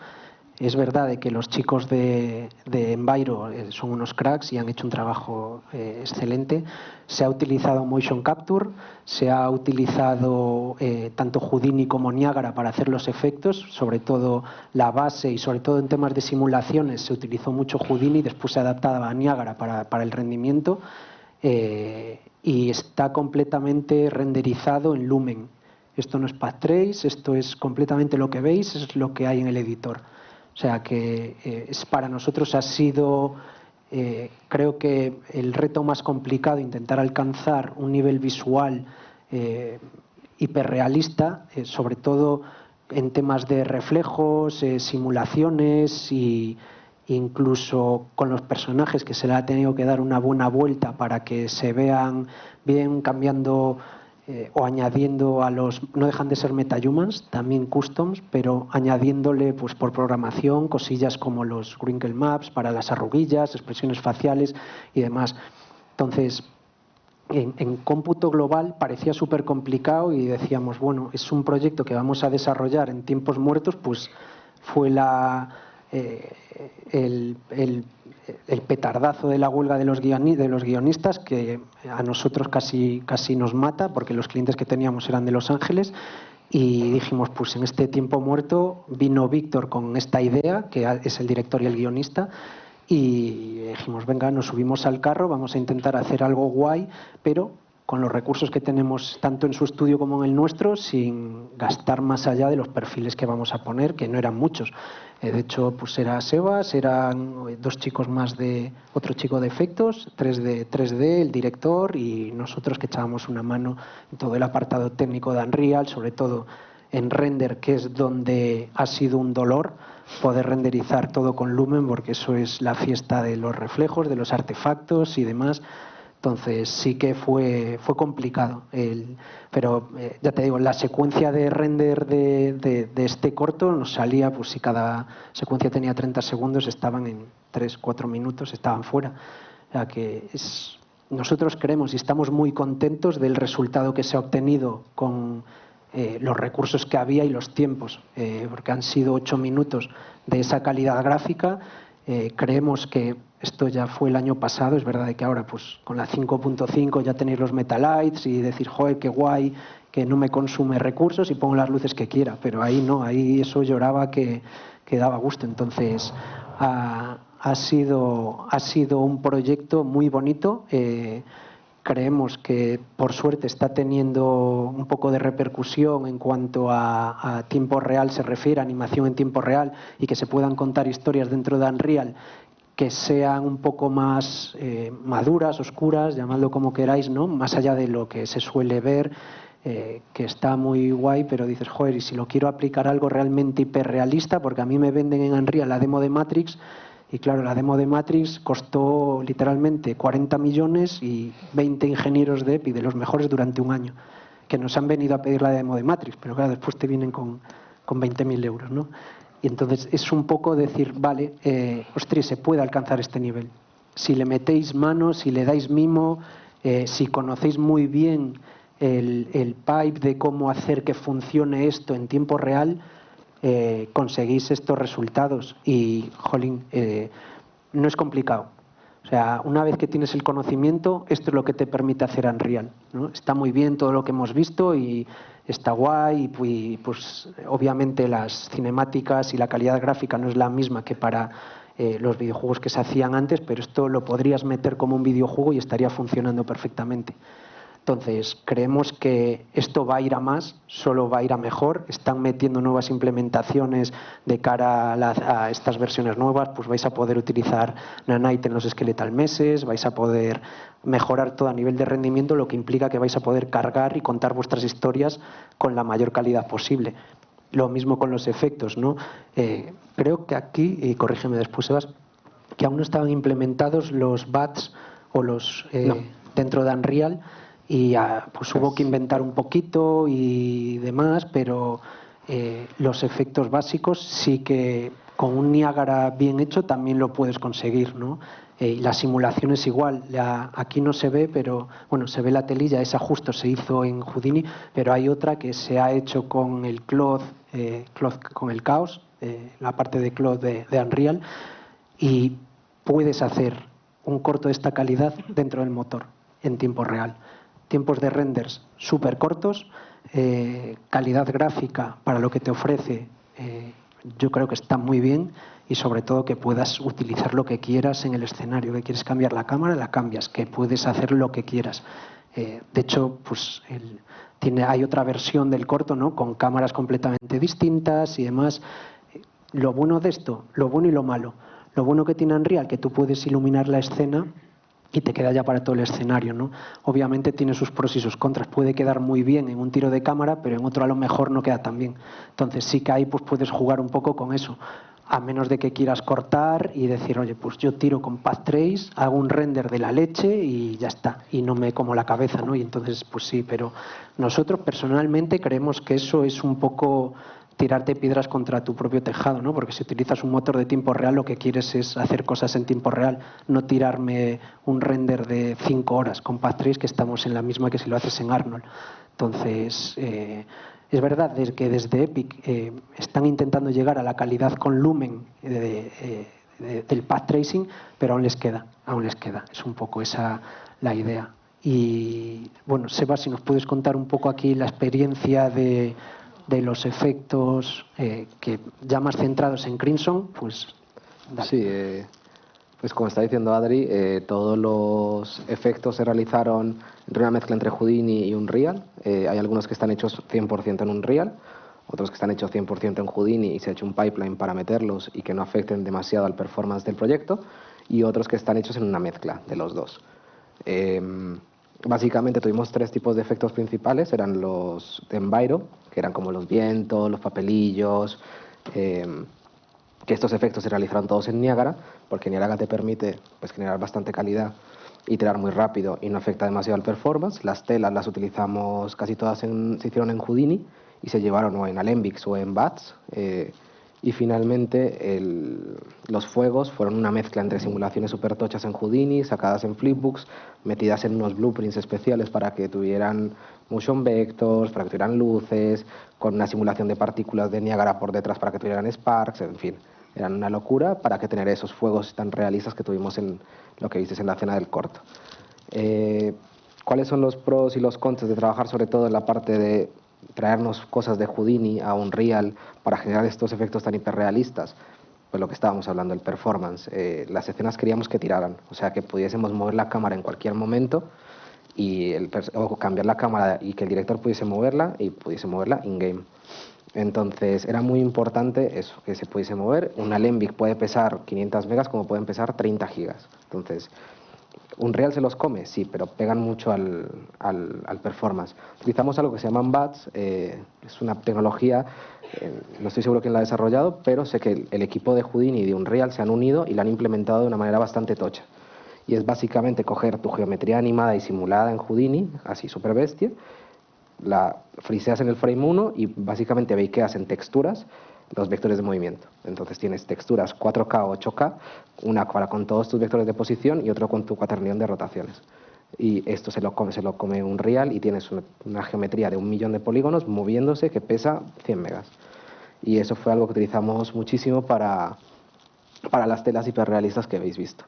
Es verdad de que los chicos de Enviro son unos cracks y han hecho un trabajo excelente. Se ha utilizado Motion Capture, se ha utilizado tanto Houdini como Niagara para hacer los efectos, sobre todo la base y sobre todo en temas de simulaciones se utilizó mucho Houdini, después se adaptaba a Niagara para el rendimiento y está completamente renderizado en Lumen. Esto no es Path Trace, esto es completamente lo que veis, es lo que hay en el editor. O sea que para nosotros ha sido, creo que el reto más complicado, intentar alcanzar un nivel visual hiperrealista, sobre todo en temas de reflejos, simulaciones e incluso con los personajes, que se le ha tenido que dar una buena vuelta para que se vean bien, cambiando o añadiendo a los, no dejan de ser metahumans, también customs, pero añadiéndole pues por programación cosillas como los wrinkle maps para las arruguillas, expresiones faciales y demás. Entonces, en cómputo global parecía súper complicado y decíamos, bueno, es un proyecto que vamos a desarrollar en tiempos muertos, pues fue el petardazo de la huelga de los guionistas, que a nosotros casi nos mata, porque los clientes que teníamos eran de Los Ángeles, y dijimos, pues en este tiempo muerto vino Víctor con esta idea, que es el director y el guionista, y dijimos, venga, nos subimos al carro, vamos a intentar hacer algo guay, pero con los recursos que tenemos tanto en su estudio como en el nuestro, sin gastar más allá de los perfiles que vamos a poner, que no eran muchos. De hecho, pues era Sebas, eran 2 chicos más de otro chico de efectos, 3D, el director y nosotros que echábamos una mano en todo el apartado técnico de Unreal, sobre todo en render, que es donde ha sido un dolor poder renderizar todo con Lumen, porque eso es la fiesta de los reflejos, de los artefactos y demás. Entonces sí que fue complicado, pero ya te digo, la secuencia de render de este corto nos salía, pues si cada secuencia tenía 30 segundos, estaban en 3-4 minutos, estaban fuera. O sea que nosotros creemos y estamos muy contentos del resultado que se ha obtenido con los recursos que había y los tiempos, porque han sido 8 minutos de esa calidad gráfica. Creemos que esto ya fue el año pasado, es verdad que ahora pues con la 5.5 ya tenéis los Metalights y decir, joder, qué guay, que no me consume recursos y pongo las luces que quiera, pero ahí no, ahí eso lloraba que daba gusto. Entonces ha sido un proyecto muy bonito. Creemos que por suerte está teniendo un poco de repercusión en cuanto a tiempo real se refiere, animación en tiempo real, y que se puedan contar historias dentro de Unreal que sean un poco más maduras, oscuras, llamadlo como queráis, ¿no? Más allá de lo que se suele ver, que está muy guay, pero dices, joder, y si lo quiero aplicar a algo realmente hiperrealista, porque a mí me venden en Unreal la demo de Matrix. Y claro, la demo de Matrix costó literalmente 40 millones y 20 ingenieros de EPI, de los mejores, durante un año, que nos han venido a pedir la demo de Matrix, pero claro, después te vienen con 20.000 euros, ¿no? Y entonces es un poco decir, vale, ostras, se puede alcanzar este nivel. Si le metéis mano, si le dais mimo, si conocéis muy bien el pipe de cómo hacer que funcione esto en tiempo real, conseguís estos resultados y, jolín, no es complicado. O sea, una vez que tienes el conocimiento, esto es lo que te permite hacer Unreal, ¿no? Está muy bien todo lo que hemos visto y está guay y pues obviamente las cinemáticas y la calidad gráfica no es la misma que para los videojuegos que se hacían antes, pero esto lo podrías meter como un videojuego y estaría funcionando perfectamente. Entonces, creemos que esto va a ir a más, solo va a ir a mejor. Están metiendo nuevas implementaciones de cara a estas versiones nuevas. Pues vais a poder utilizar Nanite en los Skeletal Meshes, vais a poder mejorar todo a nivel de rendimiento, lo que implica que vais a poder cargar y contar vuestras historias con la mayor calidad posible. Lo mismo con los efectos, ¿no? Creo que aquí, y corrígeme después, Sebas, que aún no estaban implementados los BATs o los dentro de Unreal, y pues hubo que inventar un poquito y demás, pero los efectos básicos sí que con un Niagara bien hecho también lo puedes conseguir, ¿no? La simulación es igual, aquí no se ve, pero bueno, se ve la telilla, esa justo se hizo en Houdini, pero hay otra que se ha hecho con el Cloth, con el Chaos, la parte de Cloth de Unreal, y puedes hacer un corto de esta calidad dentro del motor en tiempo real. Tiempos de renders súper cortos, calidad gráfica para lo que te ofrece, yo creo que está muy bien, y sobre todo que puedas utilizar lo que quieras en el escenario. Que quieres cambiar la cámara, la cambias, que puedes hacer lo que quieras. De hecho, pues hay otra versión del corto, ¿no?, con cámaras completamente distintas y demás. Lo bueno de esto, lo bueno y lo malo. Lo bueno que tiene Unreal, que tú puedes iluminar la escena y te queda ya para todo el escenario, ¿no? Obviamente tiene sus pros y sus contras. Puede quedar muy bien en un tiro de cámara, pero en otro a lo mejor no queda tan bien. Entonces sí que ahí pues puedes jugar un poco con eso, a menos de que quieras cortar y decir, oye, pues yo tiro con Path Trace, hago un render de la leche y ya está, y no me como la cabeza, ¿no? Y entonces pues sí, pero nosotros personalmente creemos que eso es un poco tirarte piedras contra tu propio tejado, ¿no? Porque si utilizas un motor de tiempo real, lo que quieres es hacer cosas en tiempo real, no tirarme un render de 5 horas con Path Trace, que estamos en la misma que si lo haces en Arnold. Entonces, es verdad que desde Epic están intentando llegar a la calidad con Lumen del Path Tracing, pero aún les queda. Es un poco esa la idea. Y bueno, Seba, si nos puedes contar un poco aquí la experiencia de los efectos que ya más centrados en Crimson, pues dale. Sí, pues como está diciendo Adri, todos los efectos se realizaron entre una mezcla entre Houdini y Unreal. Hay algunos que están hechos 100% en Unreal, otros que están hechos 100% en Houdini y se ha hecho un pipeline para meterlos y que no afecten demasiado al performance del proyecto, y otros que están hechos en una mezcla de los dos. Básicamente tuvimos 3 tipos de efectos principales. Eran los de Enviro, que eran como los vientos, los papelillos, que estos efectos se realizaron todos en Niagara, porque Niagara te permite pues generar bastante calidad y tirar muy rápido y no afecta demasiado al performance. Las telas las utilizamos casi todas, se hicieron en Houdini y se llevaron o en Alembics o en BATs. Y finalmente los fuegos fueron una mezcla entre simulaciones super tochas en Houdini, sacadas en Flipbooks, metidas en unos blueprints especiales para que tuvieran motion vectors, para que tuvieran luces, con una simulación de partículas de Niagara por detrás para que tuvieran sparks, en fin. Eran una locura para que tener esos fuegos tan realistas que tuvimos en lo que viste en la escena del corto. ¿Cuáles son los pros y los contras de trabajar sobre todo en la parte de traernos cosas de Houdini a Unreal para generar estos efectos tan hiperrealistas? Pues lo que estábamos hablando, el performance. Las escenas queríamos que tiraran, o sea, que pudiésemos mover la cámara en cualquier momento o cambiar la cámara y que el director pudiese moverla y pudiese moverla in-game. Entonces era muy importante eso, que se pudiese mover. Un Alembic puede pesar 500 megas como pueden pesar 30 gigas. Entonces, Unreal se los come, sí, pero pegan mucho al performance. Utilizamos algo que se llaman BATs, es una tecnología, no estoy seguro quién la ha desarrollado, pero sé que el equipo de Houdini y de Unreal se han unido y la han implementado de una manera bastante tocha. Y es básicamente coger tu geometría animada y simulada en Houdini, así súper bestia, la friseas en el frame 1 y básicamente bakeas en texturas los vectores de movimiento. Entonces tienes texturas 4K o 8K, una con todos tus vectores de posición y otro con tu cuaternión de rotaciones. Y esto se lo come Unreal y tienes una geometría de 1 millón de polígonos moviéndose que pesa 100 megas. Y eso fue algo que utilizamos muchísimo para las telas hiperrealistas que habéis visto.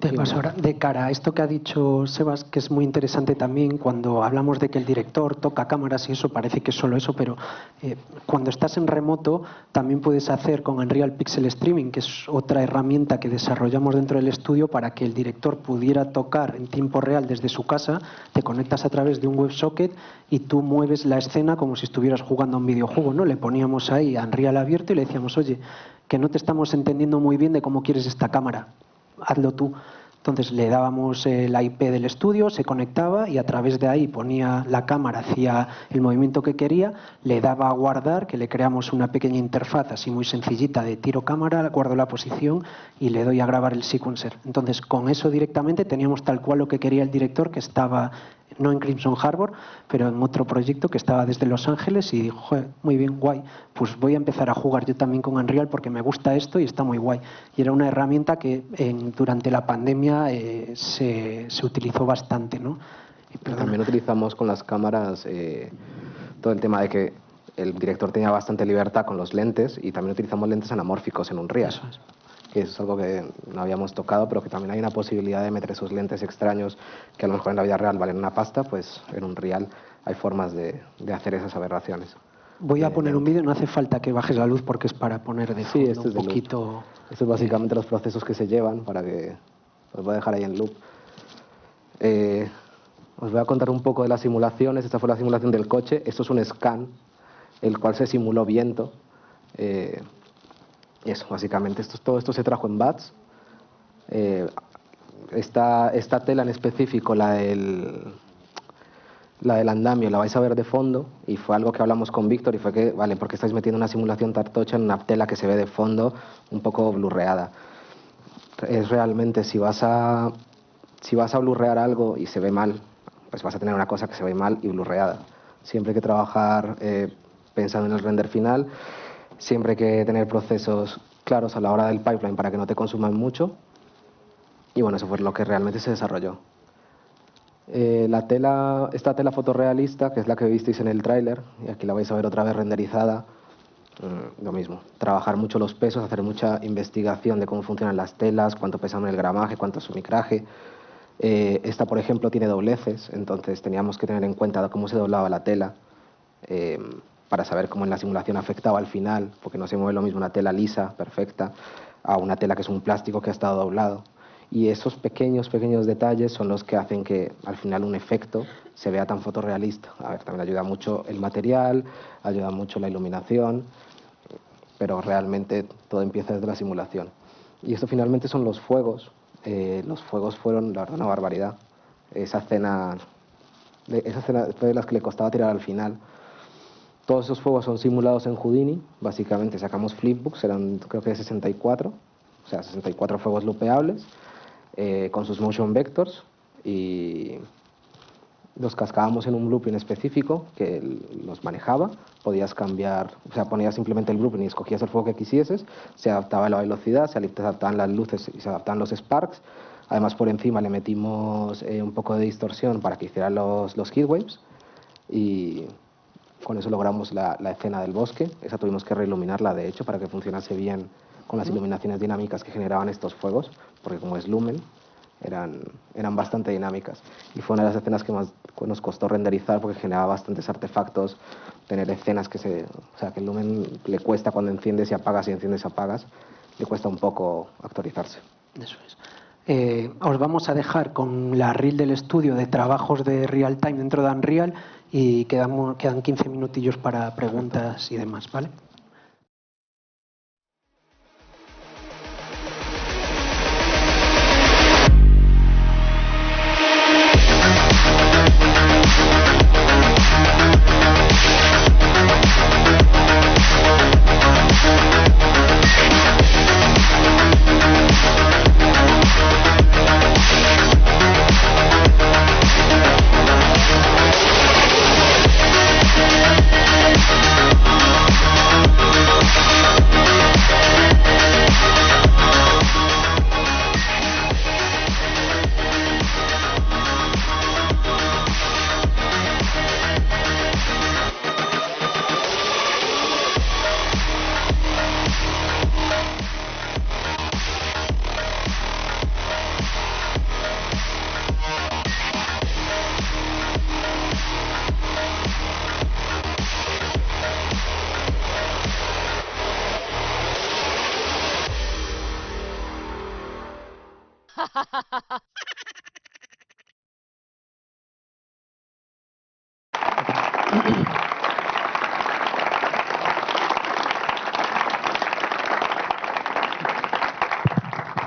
De paso, ahora, de cara a esto que ha dicho Sebas, que es muy interesante también, cuando hablamos de que el director toca cámaras y eso, parece que es solo eso, pero cuando estás en remoto también puedes hacer con Unreal Pixel Streaming, que es otra herramienta que desarrollamos dentro del estudio para que el director pudiera tocar en tiempo real desde su casa. Te conectas a través de un WebSocket y tú mueves la escena como si estuvieras jugando a un videojuego, ¿no? Le poníamos ahí a Unreal abierto y le decíamos, oye, que no te estamos entendiendo muy bien de cómo quieres esta cámara, hazlo tú. Entonces le dábamos la IP del estudio, se conectaba y a través de ahí ponía la cámara, hacía el movimiento que quería, le daba a guardar, que le creamos una pequeña interfaz así muy sencillita de tiro cámara, guardo la posición y le doy a grabar el sequencer. Entonces con eso directamente teníamos tal cual lo que quería el director, que estaba no en Crimson Harbor, pero en otro proyecto que estaba desde Los Ángeles, y dijo, joder, muy bien, guay, pues voy a empezar a jugar yo también con Unreal porque me gusta esto y está muy guay. Y era una herramienta que durante la pandemia se utilizó bastante, ¿no? También utilizamos con las cámaras todo el tema de que el director tenía bastante libertad con los lentes, y también utilizamos lentes anamórficos en Unreal. Eso es. Que es algo que no habíamos tocado, pero que también hay una posibilidad de meter esos lentes extraños que a lo mejor en la vida real valen una pasta, pues en Unreal hay formas de hacer esas aberraciones. Voy a poner un vídeo, no hace falta que bajes la luz porque es para poner de fondo este es un de poquito... loop. Esto es básicamente los procesos que se llevan para que os voy a dejar ahí en loop. Os voy a contar un poco de las simulaciones. Esta fue la simulación del coche. Esto es un scan, el cual se simuló viento. Eso, básicamente, todo esto se trajo en BATS. Esta tela en específico, la del andamio, la vais a ver de fondo, y fue algo que hablamos con Víctor, y fue que, vale, porque estáis metiendo una simulación tartocha en una tela que se ve de fondo un poco blurreada. Es realmente, si vas a blurrear algo y se ve mal, pues vas a tener una cosa que se ve mal y blurreada. Siempre hay que trabajar pensando en el render final. Siempre hay que tener procesos claros a la hora del pipeline para que no te consuman mucho. Y bueno, eso fue lo que realmente se desarrolló. Esta tela fotorrealista, que es la que visteis en el tráiler, y aquí la vais a ver otra vez renderizada, lo mismo. Trabajar mucho los pesos, hacer mucha investigación de cómo funcionan las telas, cuánto pesan en el gramaje, cuánto es su micraje. Esta, por ejemplo, tiene dobleces, entonces teníamos que tener en cuenta cómo se doblaba la tela. Para saber cómo en la simulación afectaba al final, porque no se mueve lo mismo una tela lisa, perfecta, a una tela que es un plástico que ha estado doblado. Y esos pequeños detalles son los que hacen que al final un efecto se vea tan fotorrealista. A ver, también ayuda mucho el material, ayuda mucho la iluminación, pero realmente todo empieza desde la simulación. Y esto finalmente son los fuegos. Los fuegos fueron, la verdad, una barbaridad. Esa escena fue de las que le costaba tirar al final. Todos esos fuegos son simulados en Houdini. Básicamente sacamos flipbooks, eran creo que 64, o sea, 64 fuegos lupeables, con sus motion vectors, y los cascábamos en un blueprint específico que los manejaba. Podías cambiar, o sea, ponías simplemente el blueprint y escogías el fuego que quisieses, se adaptaba a la velocidad, se adaptaban las luces y se adaptaban los sparks. Además, por encima le metimos un poco de distorsión para que hiciera los heatwaves, y con eso logramos la escena del bosque. Esa tuvimos que reiluminarla, de hecho, para que funcionase bien con las iluminaciones dinámicas que generaban estos fuegos, porque como es lumen, eran bastante dinámicas. Y fue una de las escenas que más nos costó renderizar, porque generaba bastantes artefactos, tener escenas que o sea, que el lumen le cuesta cuando enciendes y apagas, y enciendes y apagas, le cuesta un poco actualizarse. Eso es. Os vamos a dejar con la reel del estudio de trabajos de real time dentro de Unreal, y quedan 15 minutillos para preguntas y demás, ¿vale?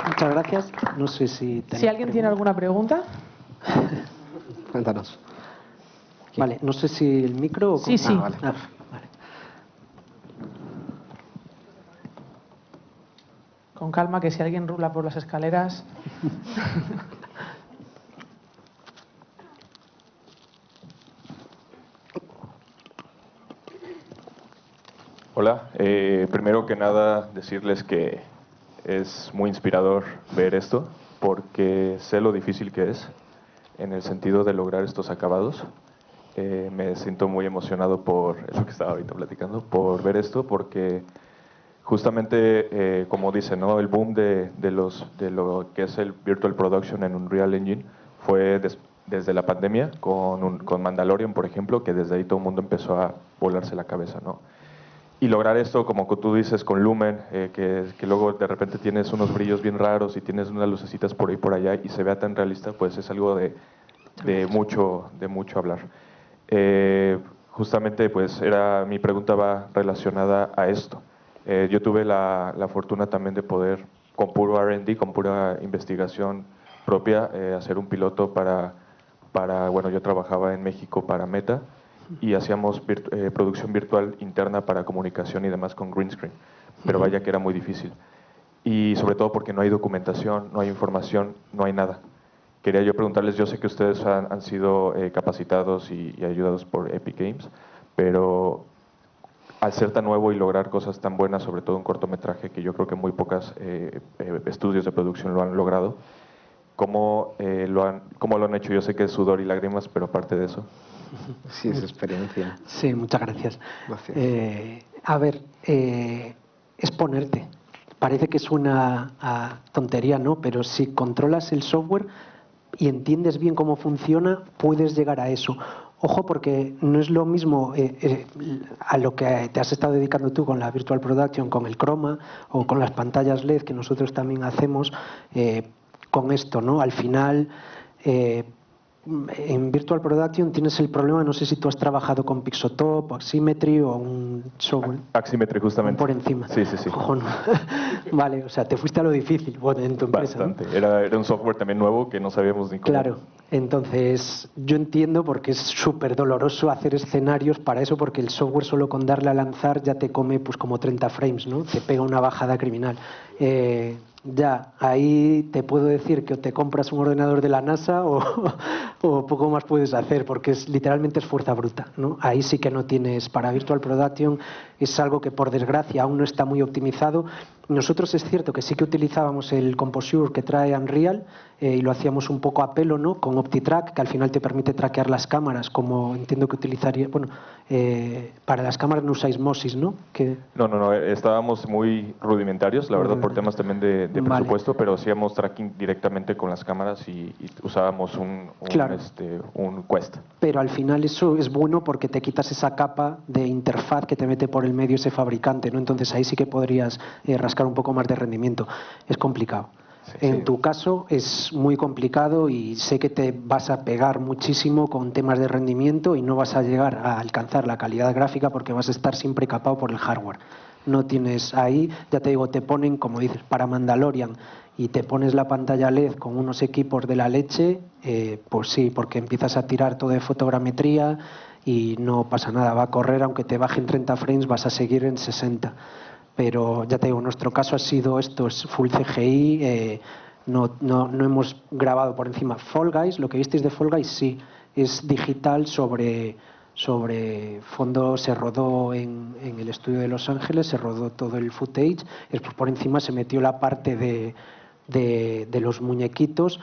Muchas gracias. No sé si... Si alguien tiene alguna pregunta. Cuéntanos. Vale, no sé si el micro... O Sí, sí. Vale. Vale. Con calma, que si alguien rula por las escaleras... Hola, primero que nada decirles que es muy inspirador ver esto porque sé lo difícil que es en el sentido de lograr estos acabados. Me siento muy emocionado por eso que estaba ahorita platicando, por ver esto porque justamente como dicen, ¿no? El boom de lo que es el Virtual Production en Unreal Engine fue desde la pandemia con Mandalorian, por ejemplo, que desde ahí todo el mundo empezó a volarse la cabeza, ¿no? Y lograr esto, como tú dices, con Lumen, que luego de repente tienes unos brillos bien raros y tienes unas lucecitas por ahí por allá y se vea tan realista, pues es algo de mucho hablar. Justamente, pues mi pregunta va relacionada a esto. Yo tuve la fortuna también de poder, con puro R&D, con pura investigación propia, hacer un piloto bueno, yo trabajaba en México para Meta, y hacíamos producción virtual interna para comunicación y demás con green screen, pero vaya que era muy difícil. Y sobre todo porque no hay documentación, no hay información, no hay nada. Quería yo preguntarles, yo sé que ustedes han sido capacitados y ayudados por Epic Games, pero al ser tan nuevo y lograr cosas tan buenas, sobre todo un cortometraje que yo creo que muy pocos estudios de producción lo han logrado, ¿cómo lo han hecho? Yo sé que es sudor y lágrimas, pero aparte de eso. Sí, es experiencia. Sí, muchas gracias. Gracias. A ver, es ponerte. Parece que suena a tontería, ¿no? Pero si controlas el software y entiendes bien cómo funciona, puedes llegar a eso. Ojo, porque no es lo mismo a lo que te has estado dedicando tú con la Virtual Production, con el Chroma o con las pantallas LED que nosotros también hacemos con esto, ¿no? Al final... en Virtual Production tienes el problema, no sé si tú has trabajado con Pixotop o Aximetry o un software. Aximetry, justamente. Por encima. Sí, sí, sí. Ojo, no. Vale, o sea, te fuiste a lo difícil en tu empresa. Bastante. ¿No? Era un software también nuevo que no sabíamos ni cómo. Claro, entonces yo entiendo porque es súper doloroso hacer escenarios para eso, porque el software solo con darle a lanzar ya te come pues como 30 frames, ¿no? Te pega una bajada criminal. Ya, ahí te puedo decir que o te compras un ordenador de la NASA o poco más puedes hacer, porque literalmente es fuerza bruta, ¿no? Ahí sí que no tienes, para Virtual Production es algo que por desgracia aún no está muy optimizado. Nosotros es cierto que sí que utilizábamos el Composure que trae Unreal y lo hacíamos un poco a pelo, ¿no? Con OptiTrack, que al final te permite traquear las cámaras, como entiendo que utilizaría... Bueno, para las cámaras no usáis Mosis, ¿no? No, estábamos muy rudimentarios, la verdad, por temas también de presupuesto, pero hacíamos tracking directamente con las cámaras y usábamos un Quest. Pero al final eso es bueno porque te quitas esa capa de interfaz que te mete por el medio ese fabricante, ¿no? Entonces ahí sí que podrías rascar un poco más de rendimiento. Es complicado. Sí, en tu caso es muy complicado y sé que te vas a pegar muchísimo con temas de rendimiento y no vas a llegar a alcanzar la calidad gráfica porque vas a estar siempre capado por el hardware. No tienes ahí, ya te digo, te ponen, como dices, para Mandalorian y te pones la pantalla LED con unos equipos de la leche, pues sí, porque empiezas a tirar todo de fotogrametría y no pasa nada, va a correr, aunque te bajen 30 frames, vas a seguir en 60. Pero ya te digo, nuestro caso ha sido esto, es full CGI, no hemos grabado por encima. Fall Guys, lo que visteis de Fall Guys, sí, es digital sobre fondo, se rodó en el estudio de Los Ángeles, se rodó todo el footage, después por encima se metió la parte de los muñequitos.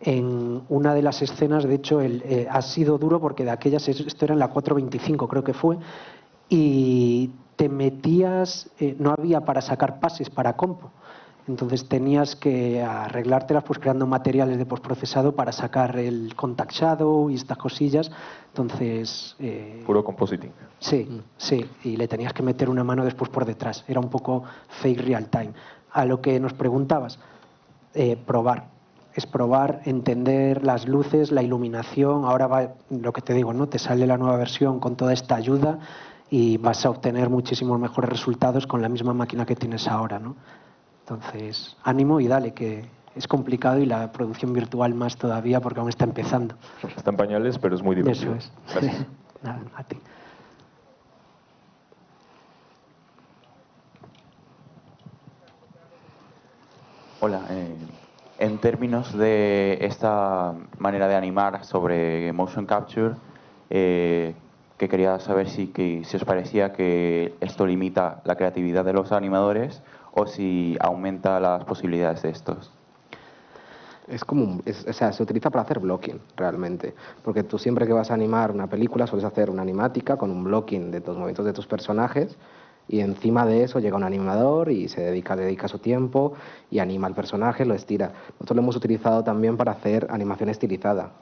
En una de las escenas, de hecho, ha sido duro porque de aquellas, esto era en la 425 creo que fue, y te metías, no había para sacar pases para compo, entonces tenías que arreglártelas pues creando materiales de postprocesado para sacar el contact shadow y estas cosillas, entonces... Puro compositing. Sí, y le tenías que meter una mano después por detrás, era un poco fake real time. A lo que nos preguntabas, probar. es probar, entender las luces, la iluminación. Ahora va, lo que te digo, ¿no? Te sale la nueva versión con toda esta ayuda y vas a obtener muchísimos mejores resultados con la misma máquina que tienes ahora, ¿no? Entonces, ánimo y dale, que es complicado y la producción virtual más todavía porque aún está empezando. Está en pañales, pero es muy divertido. Eso es. Gracias. Nada, a ti. Hola, en términos de esta manera de animar sobre motion capture, que quería saber si os parecía que esto limita la creatividad de los animadores o si aumenta las posibilidades de estos. Es como, o sea, se utiliza para hacer blocking, realmente. Porque tú siempre que vas a animar una película sueles hacer una animática con un blocking de los movimientos de tus personajes y encima de eso llega un animador y se dedica su tiempo y anima al personaje, lo estira. Nosotros lo hemos utilizado también para hacer animación estilizada.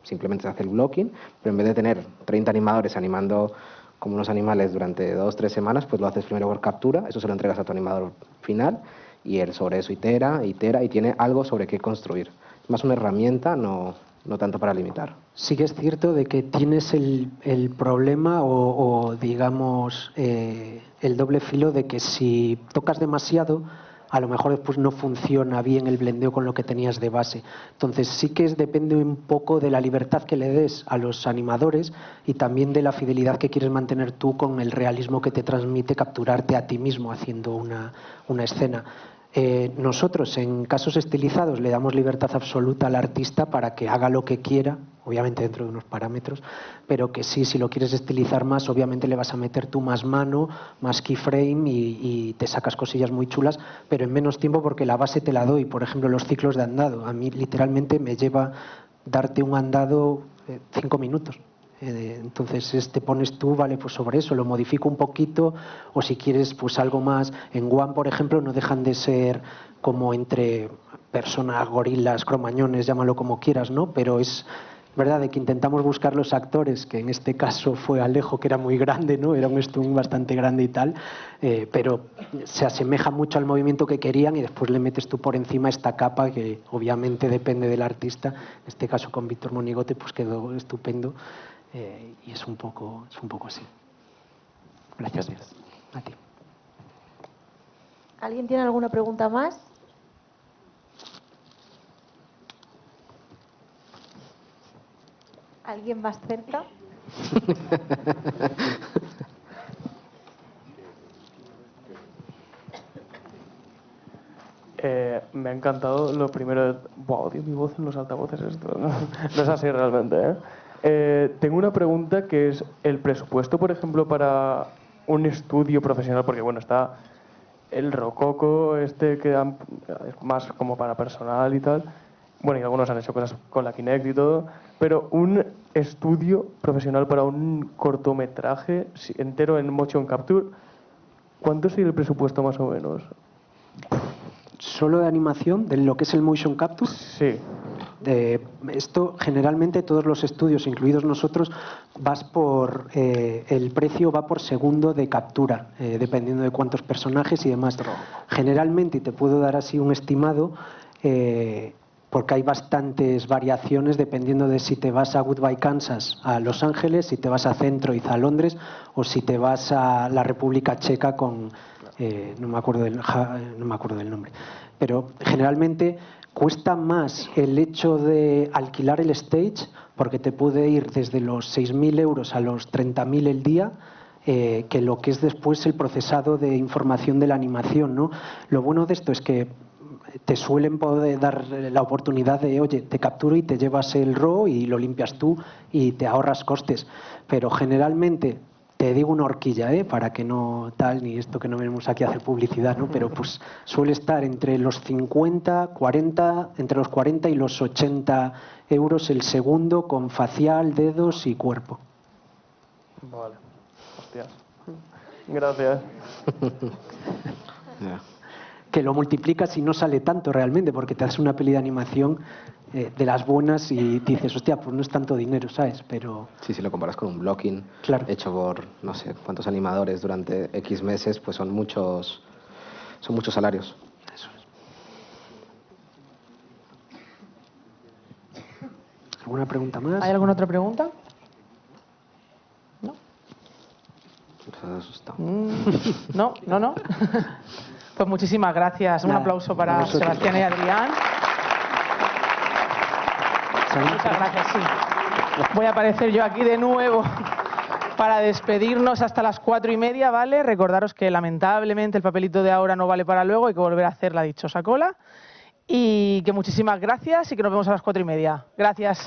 Simplemente se hace el blocking, pero en vez de tener 30 animadores animando como unos animales durante 2 o 3 semanas, pues lo haces primero por captura, eso se lo entregas a tu animador final y él sobre eso itera y tiene algo sobre qué construir. Es más una herramienta, no tanto para limitar. Sí que es cierto de que tienes el problema o digamos, el doble filo de que si tocas demasiado, a lo mejor después no funciona bien el blendeo con lo que tenías de base. Entonces sí que depende un poco de la libertad que le des a los animadores y también de la fidelidad que quieres mantener tú con el realismo que te transmite capturarte a ti mismo haciendo una escena. Nosotros en casos estilizados le damos libertad absoluta al artista para que haga lo que quiera, obviamente dentro de unos parámetros, pero que sí, si lo quieres estilizar más, obviamente le vas a meter tú más mano, más keyframe y te sacas cosillas muy chulas, pero en menos tiempo porque la base te la doy. Por ejemplo, los ciclos de andado. A mí literalmente me lleva darte un andado 5 minutos. Entonces te pones tú, vale, pues sobre eso lo modifico un poquito, o si quieres pues algo más. En One, por ejemplo, no dejan de ser como entre personas, gorilas, cromañones, llámalo como quieras, ¿no? Pero es verdad de que intentamos buscar los actores, que en este caso fue Alejo, que era muy grande, ¿no? Era un stunt bastante grande y tal, pero se asemeja mucho al movimiento que querían y después le metes tú por encima esta capa que obviamente depende del artista. En este caso con Víctor Monigote pues quedó estupendo. Y es un poco así. Gracias. A ti. ¿Alguien tiene alguna pregunta más? ¿Alguien más cerca? Me ha encantado lo primero. Wow, Dios, mi voz en los altavoces, esto no es así realmente, tengo una pregunta que es el presupuesto, por ejemplo, para un estudio profesional, porque bueno, está el Rococo, que es más como para personal y tal. Bueno, y algunos han hecho cosas con la Kinect y todo, pero un estudio profesional para un cortometraje entero en motion capture, ¿cuánto sería el presupuesto más o menos? ¿Solo de animación, de lo que es el motion capture? Sí. Esto generalmente todos los estudios, incluidos nosotros, vas por el precio va por segundo de captura, dependiendo de cuántos personajes y demás. Generalmente, y te puedo dar así un estimado, porque hay bastantes variaciones dependiendo de si te vas a Goodbye Kansas, a Los Ángeles, si te vas a Centroid, a Londres, o si te vas a la República Checa con no me acuerdo del nombre, pero generalmente cuesta más el hecho de alquilar el stage, porque te puede ir desde los 6.000 euros a los 30.000 el día, que lo que es después el procesado de información de la animación, ¿no? Lo bueno de esto es que te suelen poder dar la oportunidad de, oye, te capturo y te llevas el RAW y lo limpias tú y te ahorras costes, pero generalmente te digo una horquilla, para que no tal, ni esto que no venimos aquí a hacer publicidad, ¿no? Pero pues suele estar entre los 50, 40, entre los 40 y los 80 euros el segundo con facial, dedos y cuerpo. Vale. Hostias. Gracias. Que lo multiplicas y no sale tanto realmente, porque te haces una peli de animación de las buenas y dices, hostia, pues no es tanto dinero, ¿sabes? Pero sí, si lo comparas con un blocking hecho por no sé cuántos animadores durante X meses, pues son muchos salarios. Eso es. ¿Alguna pregunta más? ¿Hay alguna otra pregunta? ¿No? Se ha asustado. No, no, no. Pues muchísimas gracias. Un Nada, aplauso para vosotros. Sebastián y Adrián. Muchas gracias, sí. Voy a aparecer yo aquí de nuevo para despedirnos hasta las 4:30, ¿vale? Recordaros que lamentablemente el papelito de ahora no vale para luego, hay que volver a hacer la dichosa cola. Y que muchísimas gracias y que nos vemos a las 4:30. Gracias.